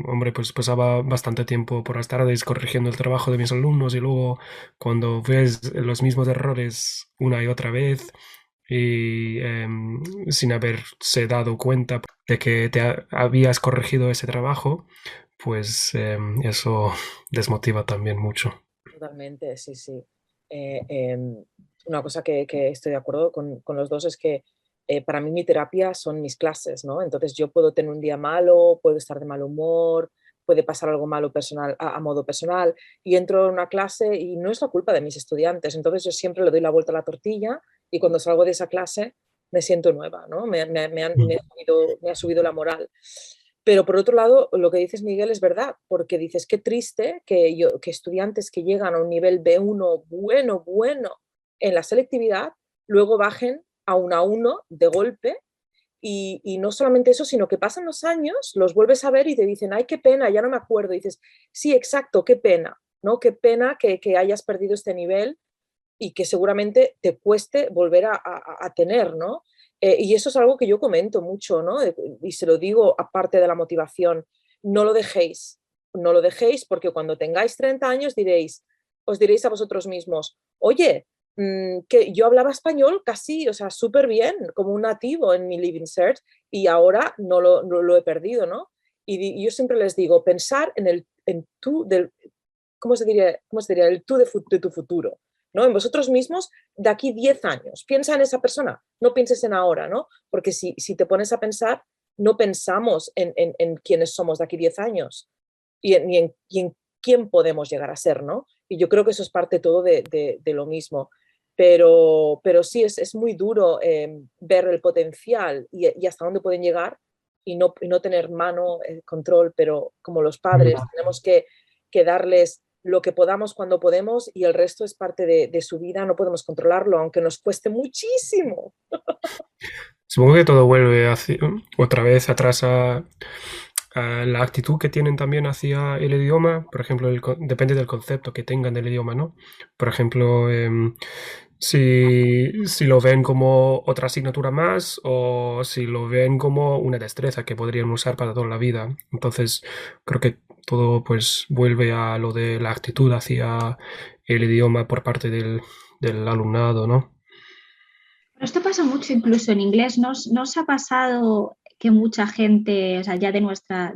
hombre, pues pasaba bastante tiempo por las tardes corrigiendo el trabajo de mis alumnos y luego cuando ves los mismos errores una y otra vez y sin haberse dado cuenta de que habías corregido ese trabajo, pues eso desmotiva también mucho. Totalmente, sí, sí. Una cosa que estoy de acuerdo con los dos es que para mí mi terapia son mis clases, ¿no? Entonces yo puedo tener un día malo, puedo estar de mal humor, puede pasar algo malo personal, a modo personal, y entro en una clase y no es la culpa de mis estudiantes. Entonces yo siempre le doy la vuelta a la tortilla y cuando salgo de esa clase me siento nueva, ¿no? Me ha subido la moral. Pero por otro lado, lo que dices, Miguel, es verdad, porque dices, qué triste que estudiantes que llegan a un nivel B1 bueno en la selectividad, luego bajen a un A1 de golpe y no solamente eso, sino que pasan los años, los vuelves a ver y te dicen, ay, qué pena, ya no me acuerdo. Y dices, sí, exacto, qué pena, ¿no? Qué pena que hayas perdido este nivel y que seguramente te cueste volver a tener, ¿no? Y eso es algo que yo comento mucho, ¿no? Y se lo digo aparte de la motivación, no lo dejéis porque cuando tengáis 30 años os diréis a vosotros mismos, oye, que yo hablaba español casi, o sea, súper bien, como un nativo en mi Living Cert y ahora no lo he perdido, ¿no? Y yo siempre les digo, pensar en tú del, ¿cómo se diría? El tú de tu futuro. ¿no? En vosotros mismos de aquí 10 años. Piensa en esa persona, no pienses en ahora, ¿no? Porque si te pones a pensar, no pensamos en quiénes somos de aquí 10 años y en quién podemos llegar a ser, ¿no? Y yo creo que eso es parte todo de lo mismo. Pero sí, es muy duro ver el potencial y hasta dónde pueden llegar y no tener mano, control, pero como los padres tenemos que darles lo que podamos cuando podemos y el resto es parte de su vida, no podemos controlarlo, aunque nos cueste muchísimo. Supongo que todo vuelve otra vez atrás a la actitud que tienen también hacia el idioma. Por ejemplo, depende del concepto que tengan del idioma, ¿no? Por ejemplo, si lo ven como otra asignatura más o si lo ven como una destreza que podrían usar para toda la vida. Entonces, creo que todo pues vuelve a lo de la actitud hacia el idioma por parte del alumnado, ¿no? Pero esto pasa mucho incluso en inglés. ¿No os ha pasado que mucha gente, o sea, ya de nuestra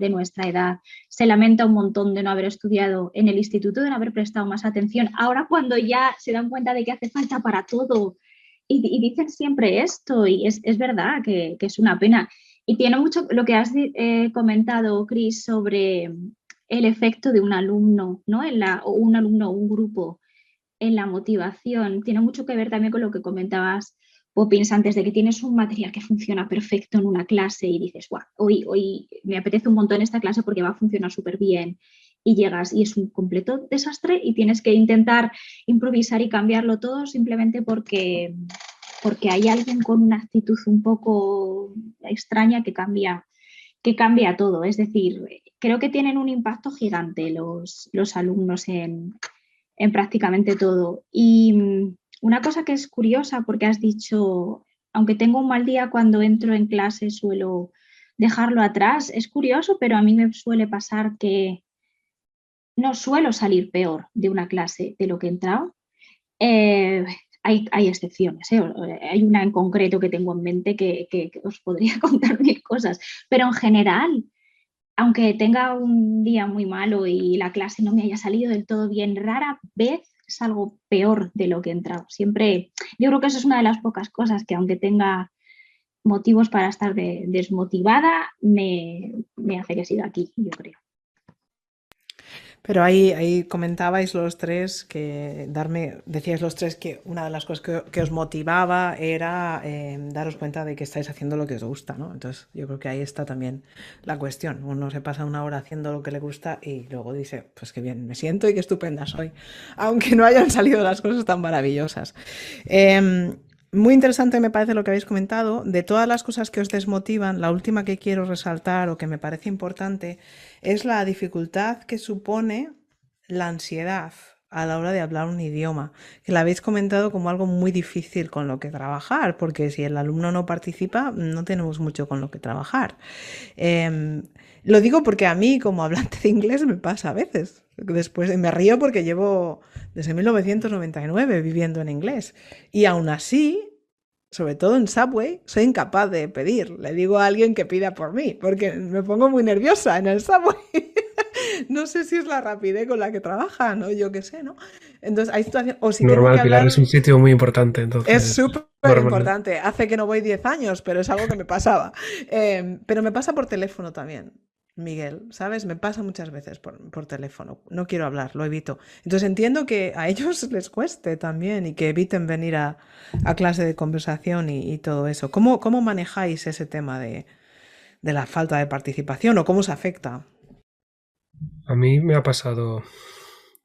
edad, se lamenta un montón de no haber estudiado en el instituto, de no haber prestado más atención? Ahora cuando ya se dan cuenta de que hace falta para todo y dicen siempre esto, y es verdad que es una pena. Y tiene mucho lo que has comentado, Chris, sobre el efecto de un alumno, ¿no? O un alumno o un grupo en la motivación. Tiene mucho que ver también con lo que comentabas, Poppins, antes, de que tienes un material que funciona perfecto en una clase y dices, guau, hoy me apetece un montón esta clase porque va a funcionar súper bien, y llegas y es un completo desastre y tienes que intentar improvisar y cambiarlo todo simplemente porque hay alguien con una actitud un poco extraña que cambia todo. Es decir, creo que tienen un impacto gigante los alumnos en prácticamente todo. Y una cosa que es curiosa, porque has dicho, aunque tengo un mal día cuando entro en clase suelo dejarlo atrás, es curioso, pero a mí me suele pasar que no suelo salir peor de una clase de lo que he entrado. Hay excepciones, ¿eh? Hay una en concreto que tengo en mente que os podría contar 1000 cosas, pero en general, aunque tenga un día muy malo y la clase no me haya salido del todo bien, rara vez salgo peor de lo que he entrado. Siempre, yo creo que eso es una de las pocas cosas que, aunque tenga motivos para estar desmotivada, me hace que siga aquí, yo creo. Pero ahí comentabais los tres decíais los tres que una de las cosas que os motivaba era daros cuenta de que estáis haciendo lo que os gusta, ¿no? Entonces yo creo que ahí está también la cuestión. Uno se pasa una hora haciendo lo que le gusta y luego dice, pues qué bien me siento y qué estupenda soy, aunque no hayan salido las cosas tan maravillosas. Muy interesante me parece lo que habéis comentado. De todas las cosas que os desmotivan, la última que quiero resaltar o que me parece importante es la dificultad que supone la ansiedad a la hora de hablar un idioma, que la habéis comentado como algo muy difícil con lo que trabajar, porque si el alumno no participa, no tenemos mucho con lo que trabajar. Lo digo porque a mí, como hablante de inglés, me pasa a veces. Después me río porque llevo desde 1999 viviendo en inglés. Y aún así, sobre todo en Subway, soy incapaz de pedir. Le digo a alguien que pida por mí, porque me pongo muy nerviosa en el Subway. No sé si es la rapidez con la que trabajan, o yo qué sé, ¿no? Entonces hay situaciones... O si Normal, tengo que hablar... Pilar, es un sitio muy importante, entonces... Es súper importante. Hace que no voy 10 años, pero es algo que me pasaba. Pero me pasa por teléfono también, Miguel, ¿sabes? Me pasa muchas veces por teléfono. No quiero hablar, lo evito. Entonces entiendo que a ellos les cueste también y que eviten venir a clase de conversación y todo eso. ¿Cómo manejáis ese tema de la falta de participación o cómo se afecta? A mí me ha pasado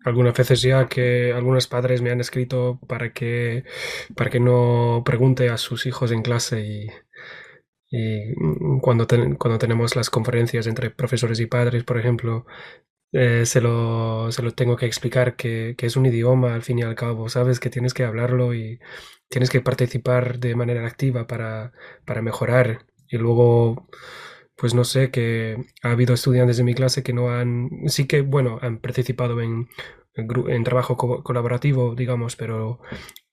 algunas veces ya que algunos padres me han escrito para que no pregunte a sus hijos en clase y cuando tenemos las conferencias entre profesores y padres, por ejemplo, se lo tengo que explicar que es un idioma al fin y al cabo, sabes que tienes que hablarlo y tienes que participar de manera activa para mejorar. Y luego, pues no sé, que ha habido estudiantes de mi clase que sí que, bueno, han participado en trabajo colaborativo, digamos, pero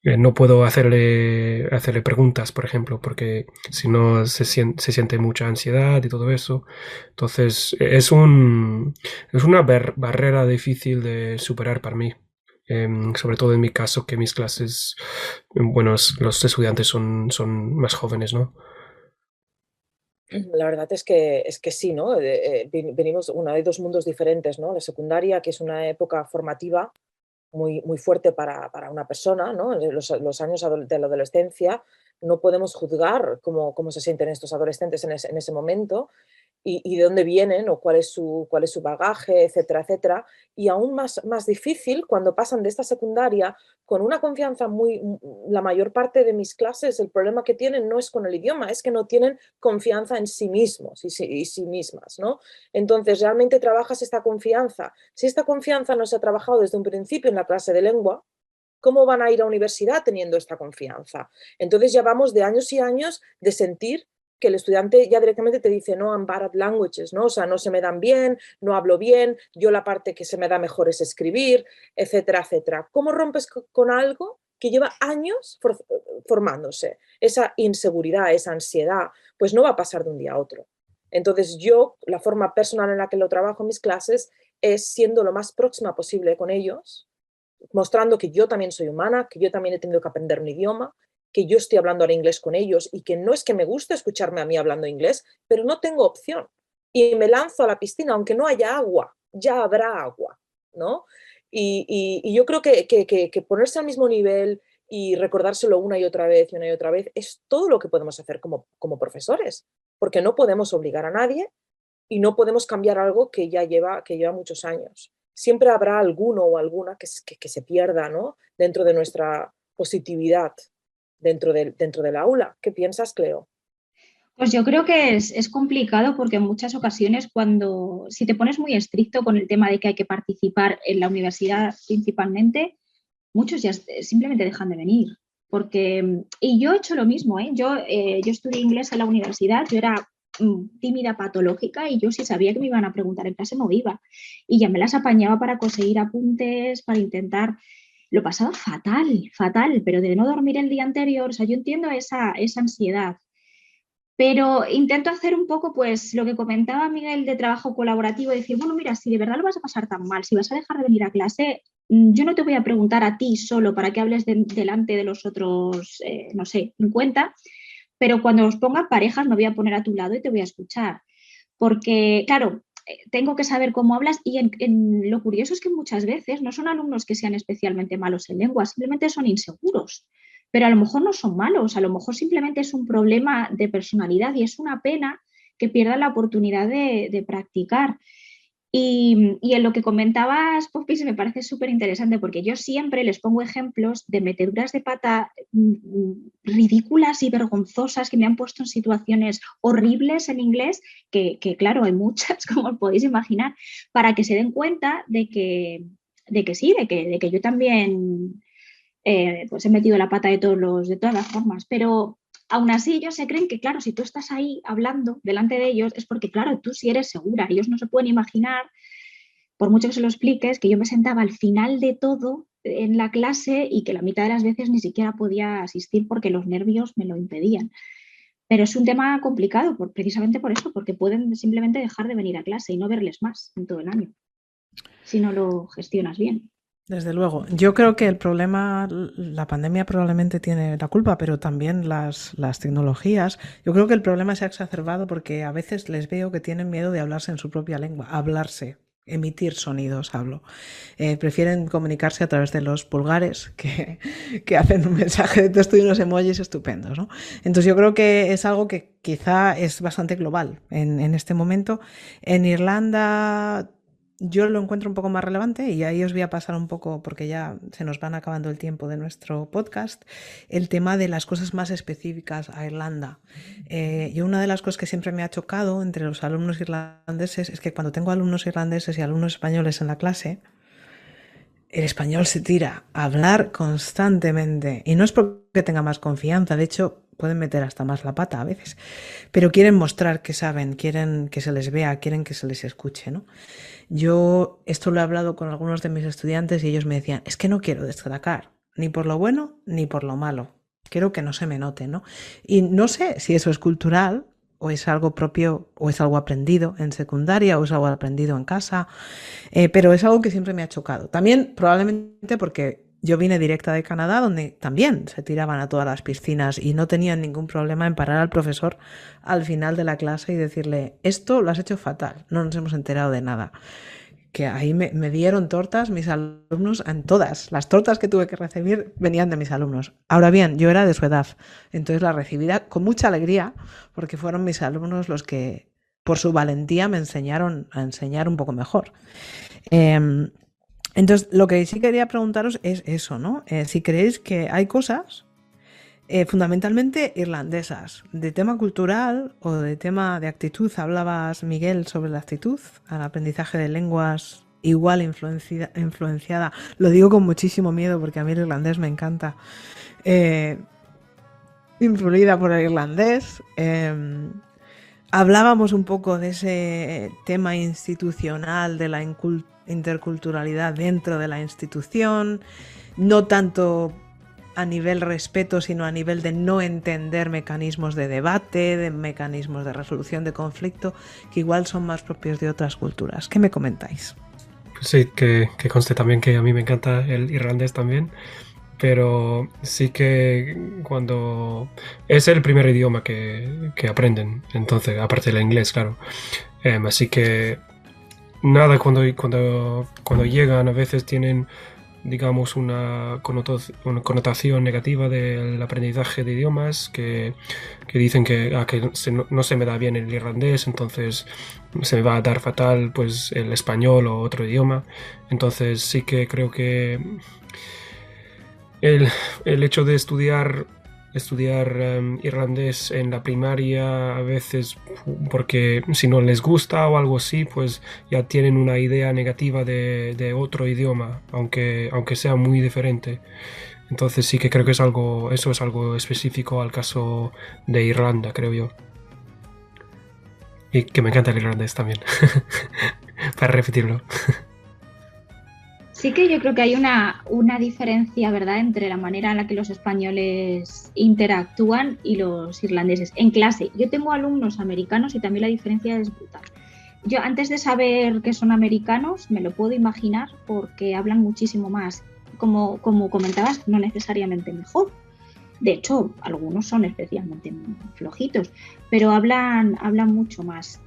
no puedo hacerle preguntas, por ejemplo, porque si no se siente mucha ansiedad y todo eso. Entonces, es una barrera difícil de superar para mí. sobre todo en mi caso, que mis clases, bueno, los estudiantes son más jóvenes, ¿no? La verdad es que sí, ¿no? Venimos, hay dos mundos diferentes, ¿no? La secundaria, que es una época formativa muy fuerte para una persona, ¿no? Los años de la adolescencia, no podemos juzgar cómo se sienten estos adolescentes en ese momento y de dónde vienen o cuál es su bagaje, etcétera, etcétera. Y aún más difícil cuando pasan de esta secundaria con una confianza la mayor parte de mis clases, el problema que tienen no es con el idioma, es que no tienen confianza en sí mismos y sí mismas, ¿no? Entonces, realmente trabajas esta confianza. Si esta confianza no se ha trabajado desde un principio en la clase de lengua, ¿cómo van a ir a universidad teniendo esta confianza? Entonces ya vamos de años y años de sentir que el estudiante ya directamente te dice, no, I'm bad at languages, ¿no? O sea, no se me dan bien, no hablo bien, yo la parte que se me da mejor es escribir, etcétera, etcétera. ¿Cómo rompes con algo que lleva años formándose? Esa inseguridad, esa ansiedad, pues no va a pasar de un día a otro. Entonces yo, la forma personal en la que lo trabajo en mis clases es siendo lo más próxima posible con ellos, mostrando que yo también soy humana, que yo también he tenido que aprender un idioma, que yo estoy hablando ahora inglés con ellos y que no es que me guste escucharme a mí hablando inglés, pero no tengo opción. Y me lanzo a la piscina, aunque no haya agua, ya habrá agua, ¿no? Y yo creo que ponerse al mismo nivel y recordárselo una y otra vez es todo lo que podemos hacer como profesores, porque no podemos obligar a nadie y no podemos cambiar algo que lleva muchos años. Siempre habrá alguno o alguna que se pierda, ¿no? Dentro de nuestra positividad, dentro del aula. ¿Qué piensas, Cleo? Pues yo creo que es complicado porque en muchas ocasiones si te pones muy estricto con el tema de que hay que participar en la universidad principalmente, muchos ya simplemente dejan de venir. Y yo he hecho lo mismo, ¿eh? Yo estudié inglés en la universidad, yo era tímida patológica y yo si sabía que me iban a preguntar en clase no iba. Y ya me las apañaba para conseguir apuntes, para intentar... Lo pasaba fatal, pero de no dormir el día anterior, o sea, yo entiendo esa ansiedad. Pero intento hacer un poco, pues, lo que comentaba Miguel de trabajo colaborativo, decir, bueno, mira, si de verdad lo vas a pasar tan mal, si vas a dejar de venir a clase, yo no te voy a preguntar a ti solo para que hables delante de los otros, no sé, 50, pero cuando os pongan parejas me voy a poner a tu lado y te voy a escuchar. Porque, claro, tengo que saber cómo hablas y lo curioso es que muchas veces no son alumnos que sean especialmente malos en lengua, simplemente son inseguros. Pero a lo mejor no son malos, a lo mejor simplemente es un problema de personalidad y es una pena que pierdan la oportunidad de practicar. Y en lo que comentabas, Popis, me parece súper interesante porque yo siempre les pongo ejemplos de meteduras de pata ridículas y vergonzosas que me han puesto en situaciones horribles en inglés, que claro, hay muchas, como os podéis imaginar, para que se den cuenta de que sí, de que yo también pues he metido la pata de todas las formas, pero aún así ellos se creen que, claro, si tú estás ahí hablando delante de ellos es porque, claro, tú sí eres segura. Ellos no se pueden imaginar, por mucho que se lo expliques, que yo me sentaba al final de todo en la clase y que la mitad de las veces ni siquiera podía asistir porque los nervios me lo impedían. Pero es un tema complicado precisamente por eso, porque pueden simplemente dejar de venir a clase y no verles más en todo el año, si no lo gestionas bien. Desde luego. Yo creo que el problema, la pandemia probablemente tiene la culpa, pero también las tecnologías. Yo creo que el problema se ha exacerbado porque a veces les veo que tienen miedo de hablarse en su propia lengua, hablarse, emitir sonidos, hablo. Prefieren comunicarse a través de los pulgares que hacen un mensaje de texto y unos emojis estupendos, ¿no? Entonces yo creo que es algo que quizá es bastante global en este momento. En Irlanda yo lo encuentro un poco más relevante y ahí os voy a pasar un poco, porque ya se nos van acabando el tiempo de nuestro podcast, el tema de las cosas más específicas a Irlanda. Yo una de las cosas que siempre me ha chocado entre los alumnos irlandeses es que cuando tengo alumnos irlandeses y alumnos españoles en la clase, el español se tira a hablar constantemente y no es porque tenga más confianza, de hecho pueden meter hasta más la pata a veces, pero quieren mostrar que saben, quieren que se les vea, quieren que se les escuche, ¿no? Yo esto lo he hablado con algunos de mis estudiantes y ellos me decían, es que no quiero destacar, ni por lo bueno ni por lo malo, quiero que no se me note, ¿no? Y no sé si eso es cultural, o es algo propio o es algo aprendido en secundaria o es algo aprendido en casa, pero es algo que siempre me ha chocado. También probablemente porque yo vine directa de Canadá, donde también se tiraban a todas las piscinas y no tenían ningún problema en parar al profesor al final de la clase y decirle, esto lo has hecho fatal, no nos hemos enterado de nada. Que ahí me dieron tortas mis alumnos, en todas las tortas que tuve que recibir venían de mis alumnos. Ahora bien, yo era de su edad, entonces la recibida con mucha alegría porque fueron mis alumnos los que por su valentía me enseñaron a enseñar un poco mejor. Entonces, lo que sí quería preguntaros es eso, ¿no? Si creéis que hay cosas fundamentalmente irlandesas, de tema cultural o de tema de actitud. Hablabas, Miguel, sobre la actitud al aprendizaje de lenguas igual influenciada. Lo digo con muchísimo miedo porque a mí el irlandés me encanta. Influida por el irlandés. Hablábamos un poco de ese tema institucional, de la interculturalidad dentro de la institución, no tanto a nivel respeto, sino a nivel de no entender mecanismos de debate, de mecanismos de resolución de conflicto, que igual son más propios de otras culturas. ¿Qué me comentáis? Pues sí, que conste también que a mí me encanta el irlandés también, pero sí que cuando es el primer idioma que aprenden, entonces, aparte del inglés, claro. Así que nada, cuando llegan a veces tienen, digamos, una connotación negativa del aprendizaje de idiomas, que dicen que no se me da bien el irlandés, entonces se me va a dar fatal pues el español o otro idioma. Entonces sí que creo que el hecho de estudiar irlandés en la primaria, a veces porque si no les gusta o algo así, pues ya tienen una idea negativa de otro idioma, aunque sea muy diferente. Entonces sí que creo que eso es algo específico al caso de Irlanda, creo yo. Y que me encanta el irlandés también, para repetirlo. Sí que yo creo que hay una diferencia, ¿verdad?, entre la manera en la que los españoles interactúan y los irlandeses. En clase, yo tengo alumnos americanos y también la diferencia es brutal. Yo antes de saber que son americanos me lo puedo imaginar porque hablan muchísimo más. Como comentabas, no necesariamente mejor. De hecho, algunos son especialmente flojitos, pero hablan mucho más.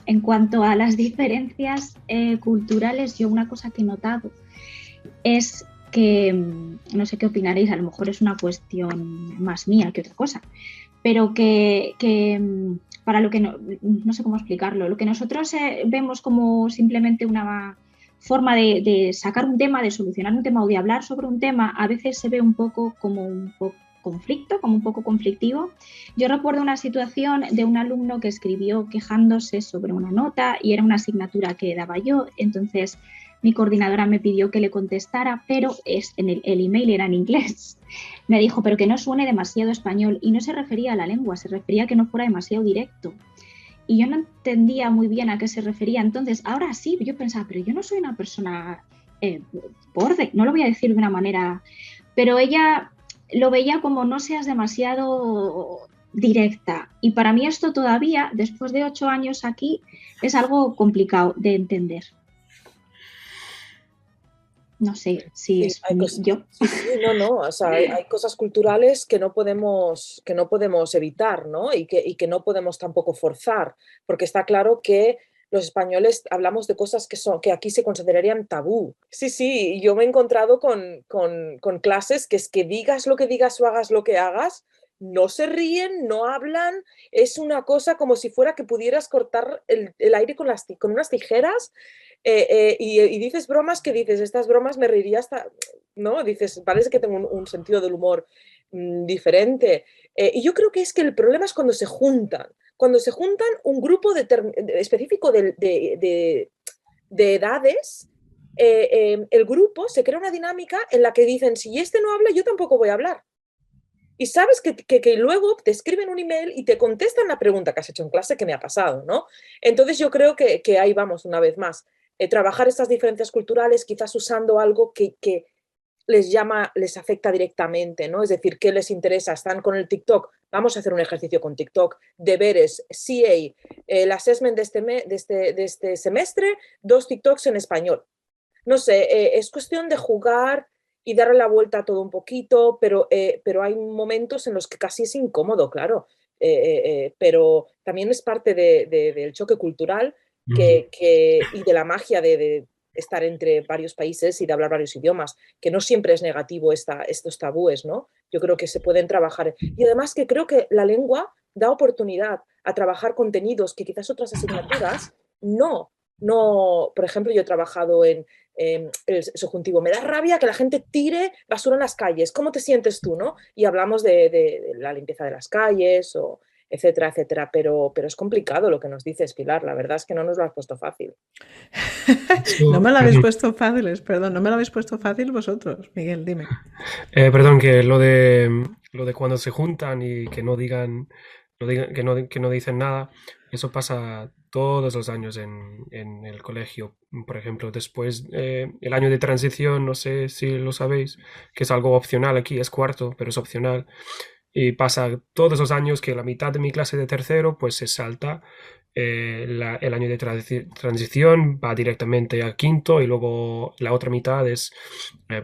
En cuanto a las diferencias culturales, yo una cosa que he notado es que, no sé qué opinaréis, a lo mejor es una cuestión más mía que otra cosa, pero que para lo que no sé cómo explicarlo, lo que nosotros vemos como simplemente una forma de sacar un tema, de solucionar un tema o de hablar sobre un tema, a veces se ve un poco como un poco conflicto, como un poco conflictivo. Yo recuerdo una situación de un alumno que escribió quejándose sobre una nota y era una asignatura que daba yo, entonces mi coordinadora me pidió que le contestara, pero el email era en inglés. Me dijo, pero que no suene demasiado español, y no se refería a la lengua, se refería a que no fuera demasiado directo. Y yo no entendía muy bien a qué se refería. Entonces, ahora sí, yo pensaba, pero yo no soy una persona borde, no lo voy a decir de una manera, pero ella lo veía como no seas demasiado directa. Y para mí esto todavía, después de 8 años aquí, es algo complicado de entender. No sé si es yo. Sí, no, o sea, hay cosas culturales que no podemos evitar, ¿no? Y que no podemos tampoco forzar, porque está claro que los españoles hablamos de cosas que aquí se considerarían tabú. Sí, yo me he encontrado con clases que es que digas lo que digas o hagas lo que hagas, no se ríen, no hablan, es una cosa como si fuera que pudieras cortar el aire con unas tijeras. Y dices bromas que dices, estas bromas me reiría hasta, ¿no? Dices, parece que tengo un sentido del humor diferente. Y yo creo que es que el problema es cuando se juntan un grupo específico de edades, el grupo se crea una dinámica en la que dicen, si este no habla, yo tampoco voy a hablar. Y sabes que luego te escriben un email y te contestan la pregunta que has hecho en clase, que me ha pasado, ¿no? Entonces yo creo que ahí vamos una vez más. Trabajar estas diferencias culturales, quizás usando algo que les afecta directamente, ¿no? Es decir, ¿qué les interesa? Están con el TikTok, vamos a hacer un ejercicio con TikTok, deberes, CA, el assessment de este semestre, 2 TikToks en español. No sé, es cuestión de jugar y darle la vuelta a todo un poquito, pero hay momentos en los que casi es incómodo, claro. Pero también es parte del choque cultural y de la magia de estar entre varios países y de hablar varios idiomas, que no siempre es negativo estos tabúes, ¿no? Yo creo que se pueden trabajar. Y además que creo que la lengua da oportunidad a trabajar contenidos que quizás otras asignaturas no. Por ejemplo, yo he trabajado en el subjuntivo. Me da rabia que la gente tire basura en las calles. ¿Cómo te sientes tú, no? Y hablamos de la limpieza de las calles, o etcétera, etcétera. Pero es complicado lo que nos dices, Pilar. La verdad es que no nos lo has puesto fácil. No me lo habéis puesto fácil, perdón, no me lo habéis puesto fácil vosotros, Miguel, dime. Perdón, que lo de cuando se juntan y que no digan, que no dicen nada, eso pasa todos los años en el colegio. Por ejemplo, después el año de transición, no sé si lo sabéis, que es algo opcional aquí, es cuarto, pero es opcional. Y pasa todos los años que la mitad de mi clase de tercero pues se salta el año de transición, va directamente a quinto y luego la otra mitad es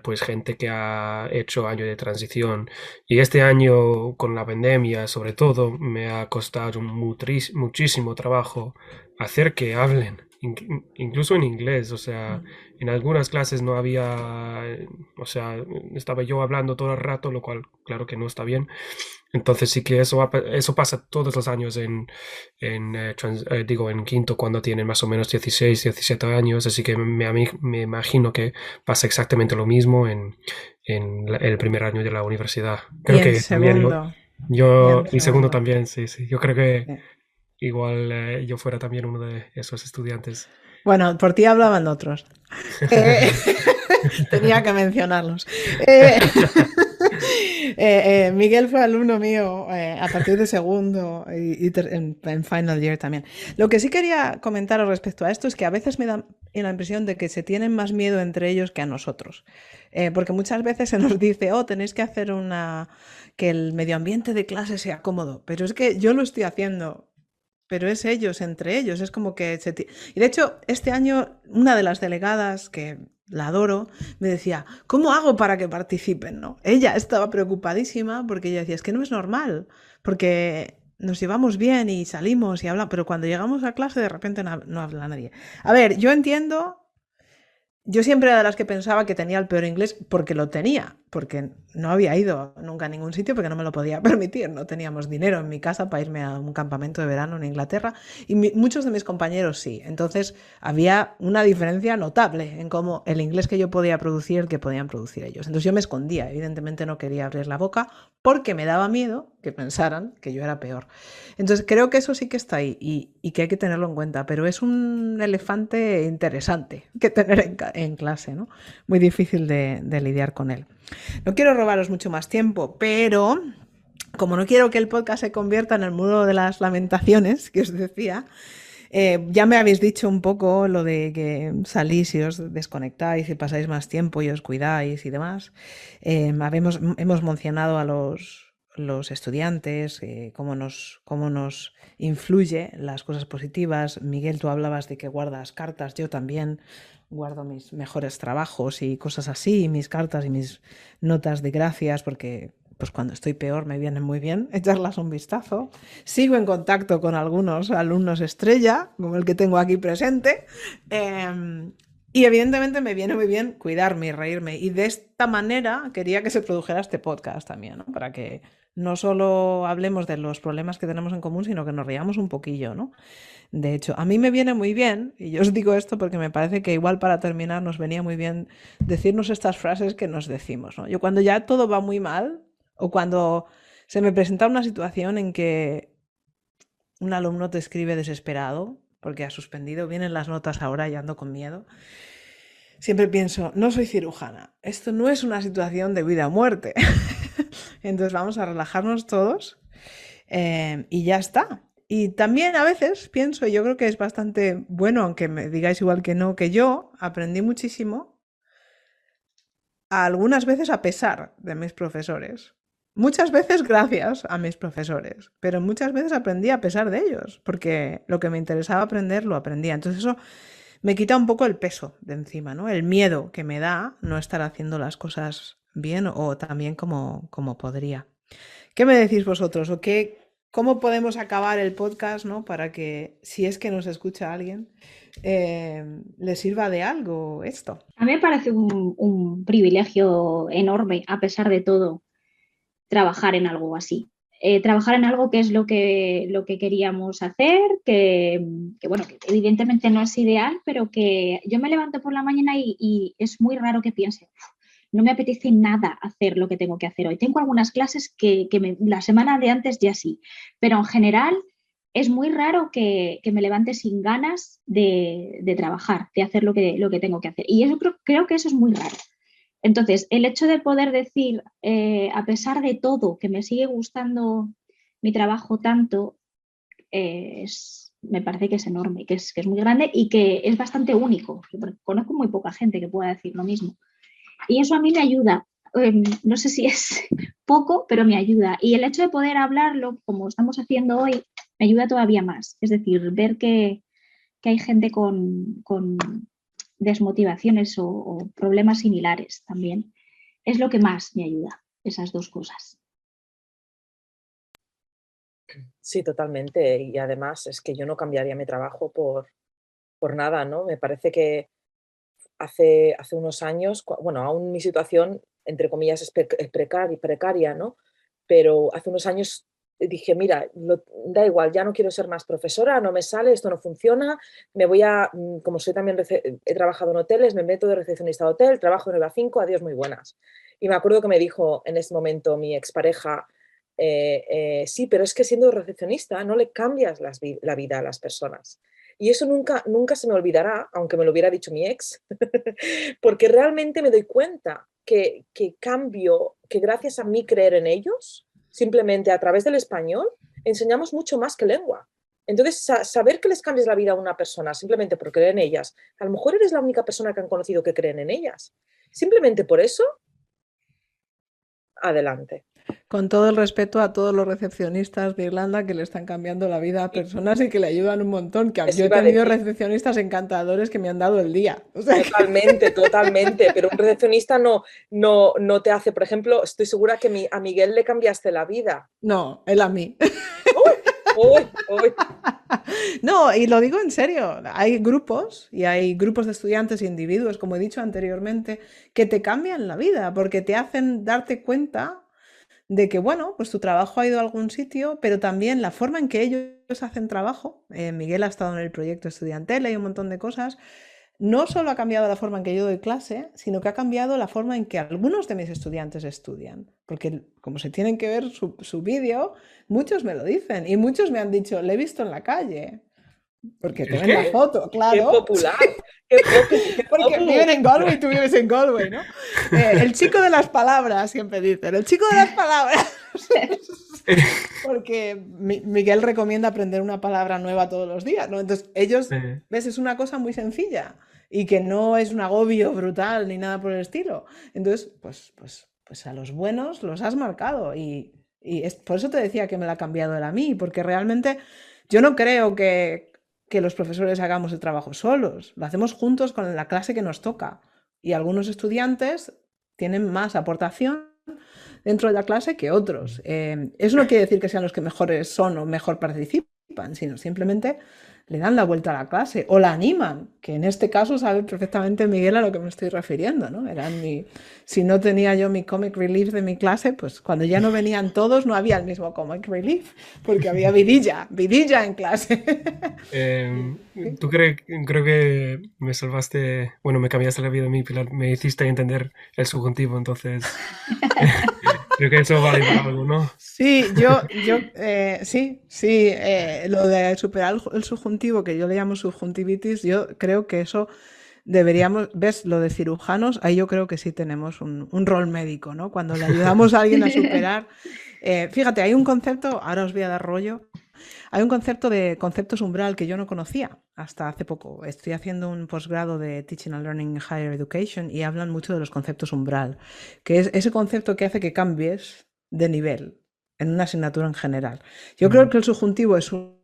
pues gente que ha hecho año de transición. Y este año con la pandemia sobre todo me ha costado muchísimo trabajo hacer que hablen. Incluso en inglés, o sea, en algunas clases no había, o sea, estaba yo hablando todo el rato, lo cual claro que no está bien. Entonces sí que eso pasa todos los años en quinto cuando tienen más o menos 16, 17 años, así que me imagino que pasa exactamente lo mismo en el primer año de la universidad. Creo Y en que también segundo. el segundo también, sí. Yo creo que Sí. igual yo fuera también uno de esos estudiantes. Bueno, por ti hablaban otros. Tenía que mencionarlos. Miguel fue alumno mío a partir de segundo y en final year también. Lo que sí quería comentaros respecto a esto es que a veces me da la impresión de que se tienen más miedo entre ellos que a nosotros. Porque muchas veces se nos dice, oh, tenéis que hacer que el medio ambiente de clase sea cómodo. Pero es que yo lo estoy haciendo. Pero es ellos, entre ellos, es como que... Y de hecho, este año una de las delegadas, que la adoro, me decía, ¿cómo hago para que participen? ¿No? Ella estaba preocupadísima porque ella decía, es que no es normal, porque nos llevamos bien y salimos y hablamos, pero cuando llegamos a clase de repente no habla nadie. A ver, yo entiendo... Yo siempre era de las que pensaba que tenía el peor inglés porque lo tenía, porque no había ido nunca a ningún sitio porque no me lo podía permitir. No teníamos dinero en mi casa para irme a un campamento de verano en Inglaterra y muchos de mis compañeros sí. Entonces había una diferencia notable en cómo el inglés que yo podía producir, el que podían producir ellos. Entonces yo me escondía, evidentemente no quería abrir la boca porque me daba miedo que pensaran que yo era peor. Entonces creo que eso sí que está ahí y que hay que tenerlo en cuenta, pero es un elefante interesante que tener en clase, ¿no? Muy difícil de lidiar con él. No quiero robaros mucho más tiempo, pero como no quiero que el podcast se convierta en el muro de las lamentaciones, que os decía, ya me habéis dicho un poco lo de que salís y os desconectáis y pasáis más tiempo y os cuidáis y demás. Hemos mencionado a los estudiantes, cómo nos influye las cosas positivas. Miguel, tú hablabas de que guardas cartas, yo también guardo mis mejores trabajos y cosas así, mis cartas y mis notas de gracias, porque pues cuando estoy peor me vienen muy bien echarlas un vistazo. Sigo en contacto con algunos alumnos estrella, como el que tengo aquí presente, y evidentemente me viene muy bien cuidarme y reírme. Y de esta manera quería que se produjera este podcast también, ¿no? Para que no solo hablemos de los problemas que tenemos en común, sino que nos riamos un poquillo, ¿no? De hecho, a mí me viene muy bien, y yo os digo esto porque me parece que igual para terminar nos venía muy bien decirnos estas frases que nos decimos, ¿no? Yo cuando ya todo va muy mal, o cuando se me presenta una situación en que un alumno te escribe desesperado porque ha suspendido, vienen las notas ahora y ando con miedo, siempre pienso, no soy cirujana, esto no es una situación de vida o muerte. Entonces vamos a relajarnos todos y ya está. Y también a veces pienso, yo creo que es bastante bueno, aunque me digáis igual que no, que yo aprendí muchísimo algunas veces a pesar de mis profesores. Muchas veces gracias a mis profesores, pero muchas veces aprendí a pesar de ellos, porque lo que me interesaba aprender lo aprendía. Entonces eso me quita un poco el peso de encima, ¿no? El miedo que me da no estar haciendo las cosas bien o tan bien como podría. ¿Qué me decís vosotros? ¿O cómo podemos acabar el podcast, ¿no? Para que, si es que nos escucha alguien, le sirva de algo esto. A mí me parece un privilegio enorme, a pesar de todo, trabajar en algo así. Trabajar en algo que es lo que queríamos hacer, bueno, que evidentemente no es ideal, pero que yo me levanto por la mañana y es muy raro que piense, no me apetece nada hacer lo que tengo que hacer hoy. Tengo algunas clases que la semana de antes ya sí, pero en general es muy raro que me levante sin ganas de trabajar, de hacer lo que tengo que hacer. Y eso creo que eso es muy raro. Entonces, el hecho de poder decir, a pesar de todo, que me sigue gustando mi trabajo tanto, me parece que es enorme, que es muy grande y que es bastante único. Conozco muy poca gente que pueda decir lo mismo. Y eso a mí me ayuda. No sé si es poco, pero me ayuda. Y el hecho de poder hablarlo, como estamos haciendo hoy, me ayuda todavía más. Es decir, ver que hay gente con desmotivaciones o problemas similares también, es lo que más me ayuda, esas dos cosas. Sí, totalmente. Y además es que yo no cambiaría mi trabajo por nada, ¿no? Me parece que hace unos años, bueno, aún mi situación, entre comillas, es precaria, ¿no? Pero hace unos años dije, mira, da igual, ya no quiero ser más profesora, no me sale, esto no funciona, como soy también, he trabajado en hoteles, me meto de recepcionista de hotel, trabajo de 9 a 5, adiós, muy buenas. Y me acuerdo que me dijo en ese momento mi expareja, sí, pero es que siendo recepcionista no le cambias la vida a las personas. Y eso nunca se me olvidará, aunque me lo hubiera dicho mi ex, porque realmente me doy cuenta que cambio, que gracias a mí creer en ellos, simplemente a través del español, enseñamos mucho más que lengua. Entonces, saber que les cambias la vida a una persona simplemente por creer en ellas, a lo mejor eres la única persona que han conocido que creen en ellas. Simplemente por eso, adelante. Con todo el respeto a todos los recepcionistas de Irlanda que le están cambiando la vida a personas y que le ayudan un montón, que yo he tenido recepcionistas encantadores que me han dado el día. O sea, Totalmente, pero un recepcionista no te hace, por ejemplo, estoy segura que a Miguel le cambiaste la vida. No, él a mí. Uy. No, y lo digo en serio, hay grupos y hay grupos de estudiantes e individuos, como he dicho anteriormente, que te cambian la vida porque te hacen darte cuenta de que, bueno, pues tu trabajo ha ido a algún sitio, pero también la forma en que ellos hacen trabajo, Miguel ha estado en el proyecto estudiantil, hay un montón de cosas, no solo ha cambiado la forma en que yo doy clase, sino que ha cambiado la forma en que algunos de mis estudiantes estudian, porque como se tienen que ver su vídeo, muchos me lo dicen y muchos me han dicho, le he visto en la calle. Porque te ven la foto, claro. ¡Qué popular! Porque viven en Galway, tú vives en Galway, ¿no? El chico de las palabras, siempre dicen. El chico de las palabras. Porque Miguel recomienda aprender una palabra nueva todos los días, ¿no? Entonces, ellos, ves, es una cosa muy sencilla y que no es un agobio brutal ni nada por el estilo. Entonces, pues a los buenos los has marcado y por eso te decía que me la ha cambiado él a mí, porque realmente yo no creo que los profesores hagamos el trabajo solos, lo hacemos juntos con la clase que nos toca y algunos estudiantes tienen más aportación dentro de la clase que otros. Eso no quiere decir que sean los que mejores son o mejor participan, sino simplemente le dan la vuelta a la clase o la animan, que en este caso sabe perfectamente Miguel a lo que me estoy refiriendo, ¿no? Si no tenía yo mi comic relief de mi clase, pues cuando ya no venían todos no había el mismo comic relief, porque había vidilla en clase. Tú creo que me salvaste, bueno, me cambiaste la vida a mí, Pilar, me hiciste entender el subjuntivo, entonces creo que eso vale para algo, ¿no? Sí, lo de superar el subjuntivo, que yo le llamo subjuntivitis, yo creo que eso deberíamos, ves, lo de cirujanos, ahí yo creo que sí tenemos un rol médico, ¿no? Cuando le ayudamos a alguien a superar, fíjate, hay un concepto, ahora os voy a dar rollo, Hay un concepto de conceptos umbral que yo no conocía hasta hace poco. Estoy haciendo un posgrado de Teaching and Learning in Higher Education y hablan mucho de los conceptos umbral, que es ese concepto que hace que cambies de nivel en una asignatura en general. Yo creo que el subjuntivo es uno.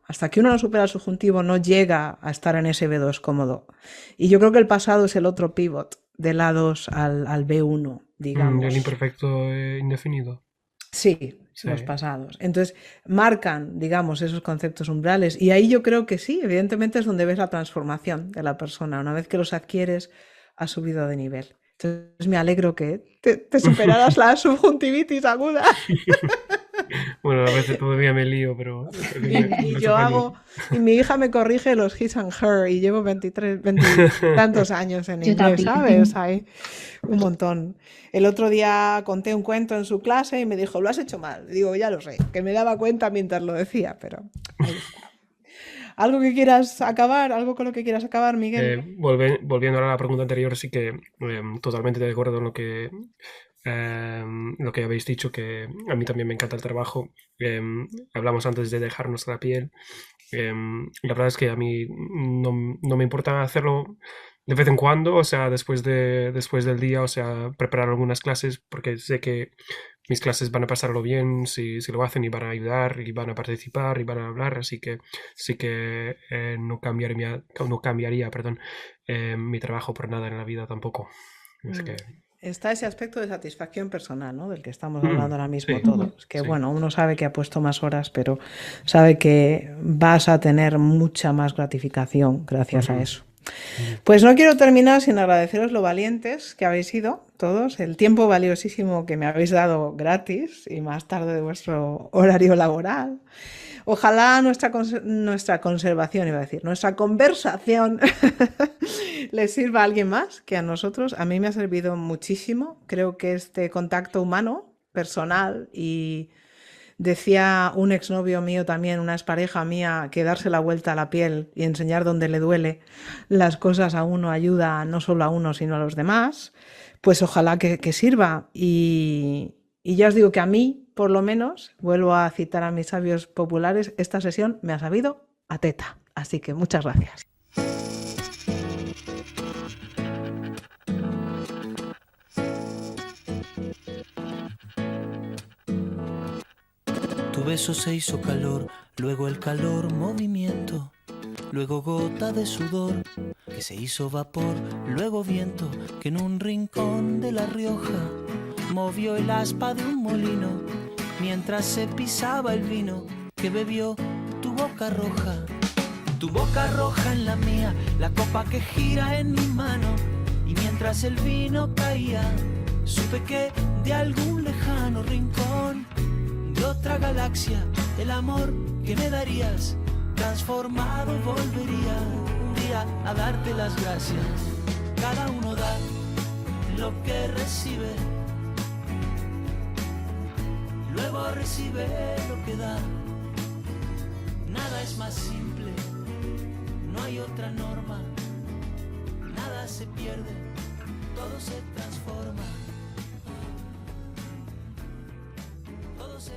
Hasta que uno no supera el subjuntivo no llega a estar en ese B2 cómodo. Y yo creo que el pasado es el otro pivot del A2 al B1, digamos. El imperfecto indefinido. Sí, los pasados. Entonces, marcan, digamos, esos conceptos umbrales. Y ahí yo creo que sí, evidentemente es donde ves la transformación de la persona. Una vez que los adquieres, has subido de nivel. Entonces, me alegro que te superaras la subjuntivitis aguda. Bueno, a veces todavía me lío, pero... Y mi hija me corrige los his and her y llevo 20 tantos años en inglés, ¿sabes? Hay un montón. El otro día conté un cuento en su clase y me dijo, lo has hecho mal. Digo, ya lo sé, que me daba cuenta mientras lo decía, pero ahí está. ¿Algo que quieras acabar? ¿Algo con lo que quieras acabar, Miguel? Volviendo a la pregunta anterior, sí que totalmente de acuerdo en lo que habéis dicho, que a mí también me encanta el trabajo. Hablamos antes de dejar nuestra piel. La verdad es que a mí no me importa hacerlo de vez en cuando, o sea, después del día, o sea, preparar algunas clases, porque sé que mis clases van a pasarlo bien si lo hacen, y van a ayudar y van a participar y van a hablar, así que sí que no cambiaría mi trabajo por nada en la vida tampoco. Es que... Está ese aspecto de satisfacción personal, ¿no? Del que estamos hablando ahora mismo todos. Que bueno, uno sabe que ha puesto más horas, pero sabe que vas a tener mucha más gratificación gracias a eso. Pues no quiero terminar sin agradeceros lo valientes que habéis sido todos, el tiempo valiosísimo que me habéis dado gratis y más tarde de vuestro horario laboral. Ojalá nuestra conversación le sirva a alguien más que a nosotros. A mí me ha servido muchísimo. Creo que este contacto humano, personal, y decía un exnovio mío también, una expareja mía, que darse la vuelta a la piel y enseñar donde le duele las cosas a uno ayuda no solo a uno sino a los demás. Pues ojalá que sirva. Y ya os digo que a mí, por lo menos, vuelvo a citar a mis sabios populares, esta sesión me ha sabido a teta. Así que muchas gracias. Tu beso se hizo calor, luego el calor movimiento, luego gota de sudor que se hizo vapor, luego viento que en un rincón de La Rioja movió el aspa de un molino mientras se pisaba el vino que bebió tu boca roja en la mía, la copa que gira en mi mano, y mientras el vino caía supe que de algún lejano rincón de otra galaxia el amor que me darías transformado volvería un día a darte las gracias. Cada uno da lo que recibe, luego recibe lo que da. Nada es más simple, no hay otra norma. Nada se pierde, todo se transforma. Todo se